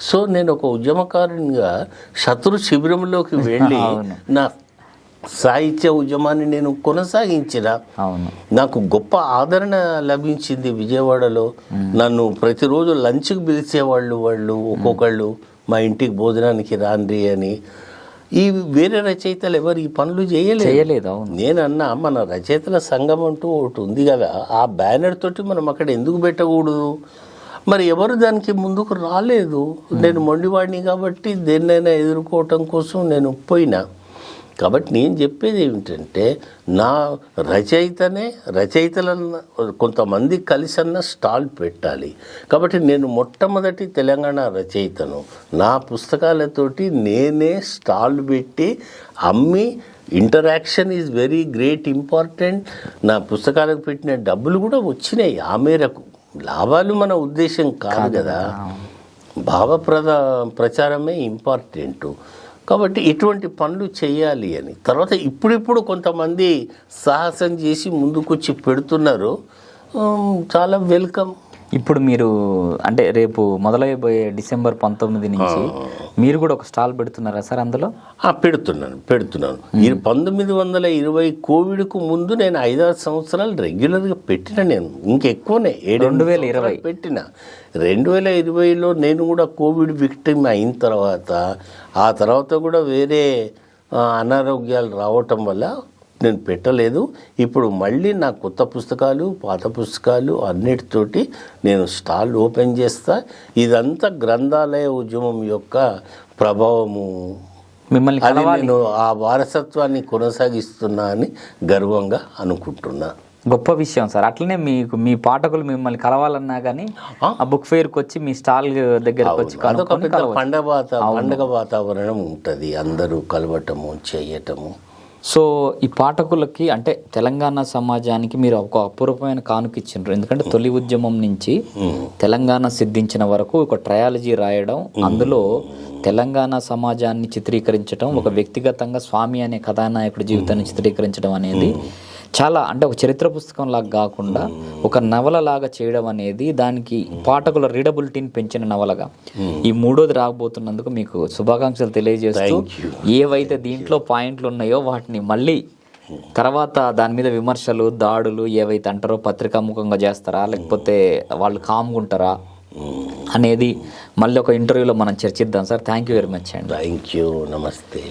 సో నేను ఒక ఉద్యమకారునిగా శత్రు శిబిరంలోకి వెళ్ళి నా సాహిత్య ఉద్యమాన్ని నేను కొనసాగించిన. నాకు గొప్ప ఆదరణ లభించింది విజయవాడలో. నన్ను ప్రతిరోజు లంచ్కి పిలిచేవాళ్ళు, ఒక్కొక్కళ్ళు మా ఇంటికి భోజనానికి రాండి అని. ఈ వేరే రచయితలు ఎవరు ఈ పనులు చేయలేదు. నేనన్నా మన రచయితల సంఘం అంటూ ఒకటి ఉంది కదా, ఆ బ్యానర్ తోటి మనం అక్కడ ఎందుకు పెట్టకూడదు? మరి ఎవరు దానికి ముందుకు రాలేదు. నేను మొండివాడిని కాబట్టి దేన్నైనా ఎదుర్కోవటం కోసం నేను పోయినా. కాబట్టి నేను చెప్పేది ఏమిటంటే, నా రచయితలన్న కొంతమంది కలిసన్న స్టాల్ పెట్టాలి. కాబట్టి నేను మొట్టమొదటి తెలంగాణ రచయితను. నా పుస్తకాలతోటి నేనే స్టాల్ పెట్టి అమ్మి interaction is very great important. నా పుస్తకాలకు పెట్టిన డబ్బులు కూడా వచ్చినాయి ఆ మేరకు. లాభాలు మన ఉద్దేశం కాదు కదా, ప్రచారమే ఇంపార్టెంట్. కాబట్టి ఇటువంటి పనులు చేయాలి అని. తర్వాత ఇప్పుడిప్పుడు కొంతమంది సాహసం చేసి ముందుకొచ్చి పెడుతున్నారు, చాలా వెల్కమ్. ఇప్పుడు మీరు అంటే రేపు మొదలైపోయే డిసెంబర్ 19 నుంచి మీరు కూడా ఒక స్టాల్ పెడుతున్నారా సార్ అందులో? పెడుతున్నాను. 1920 కోవిడ్కు ముందు నేను 5-6 సంవత్సరాలు రెగ్యులర్గా పెట్టిన. నేను ఇంకెక్కువనే 2020 పెట్టిన. 2020లో నేను కూడా కోవిడ్ విక్టిమ్ అయిన తర్వాత, ఆ తర్వాత కూడా వేరే అనారోగ్యాలు రావటం వల్ల నేను పెట్టలేదు. ఇప్పుడు మళ్ళీ నా కొత్త పుస్తకాలు, పాత పుస్తకాలు అన్నిటితోటి నేను స్టాల్ ఓపెన్ చేస్తా. ఇదంతా గ్రంథాలయ ఉద్యమం యొక్క ప్రభావము. మిమ్మల్ని నేను ఆ వారసత్వాన్ని కొనసాగిస్తున్నా అని గర్వంగా అనుకుంటున్నా. గొప్ప విషయం సార్. అట్లనే మీ పాఠకులు మిమ్మల్ని కలవాలన్నా కానీ ఆ బుక్ ఫెయిర్కి వచ్చి మీ స్టాల్ దగ్గరకు వచ్చి అదొక పెద్ద పండగ వాతావరణం ఉంటుంది, అందరూ కలవటము చేయటము. సో ఈ పాఠకులకి అంటే తెలంగాణ సమాజానికి మీరు ఒక అపూర్వమైన కానుక ఇచ్చిండ్రు. ఎందుకంటే తొలి ఉద్యమం నుంచి తెలంగాణ సిద్ధించిన వరకు ఒక ట్రయాలజీ రాయడం, అందులో తెలంగాణ సమాజాన్ని చిత్రీకరించడం, ఒక వ్యక్తిగతంగా స్వామి అనే కథానాయకుడి జీవితాన్ని చిత్రీకరించడం అనేది చాలా అంటే ఒక చరిత్ర పుస్తకం లాగా కాకుండా ఒక నవల లాగా చేయడం అనేది దానికి పాఠకుల రీడబిలిటీని పెంచిన నవలగా ఈ 3వది రాబోతున్నందుకు మీకు శుభాకాంక్షలు తెలియజేస్తూ, ఏవైతే దీంట్లో పాయింట్లు ఉన్నాయో వాటిని మళ్ళీ తర్వాత దాని మీద విమర్శలు, దాడులు ఏవైతే అంటారో పత్రికాముఖంగా చేస్తారా లేకపోతే వాళ్ళు కామ్గుంటారా అనేది మళ్ళీ ఒక ఇంటర్వ్యూలో మనం చర్చిద్దాం sir. Thank you very much అండి. Thank you. నమస్తే.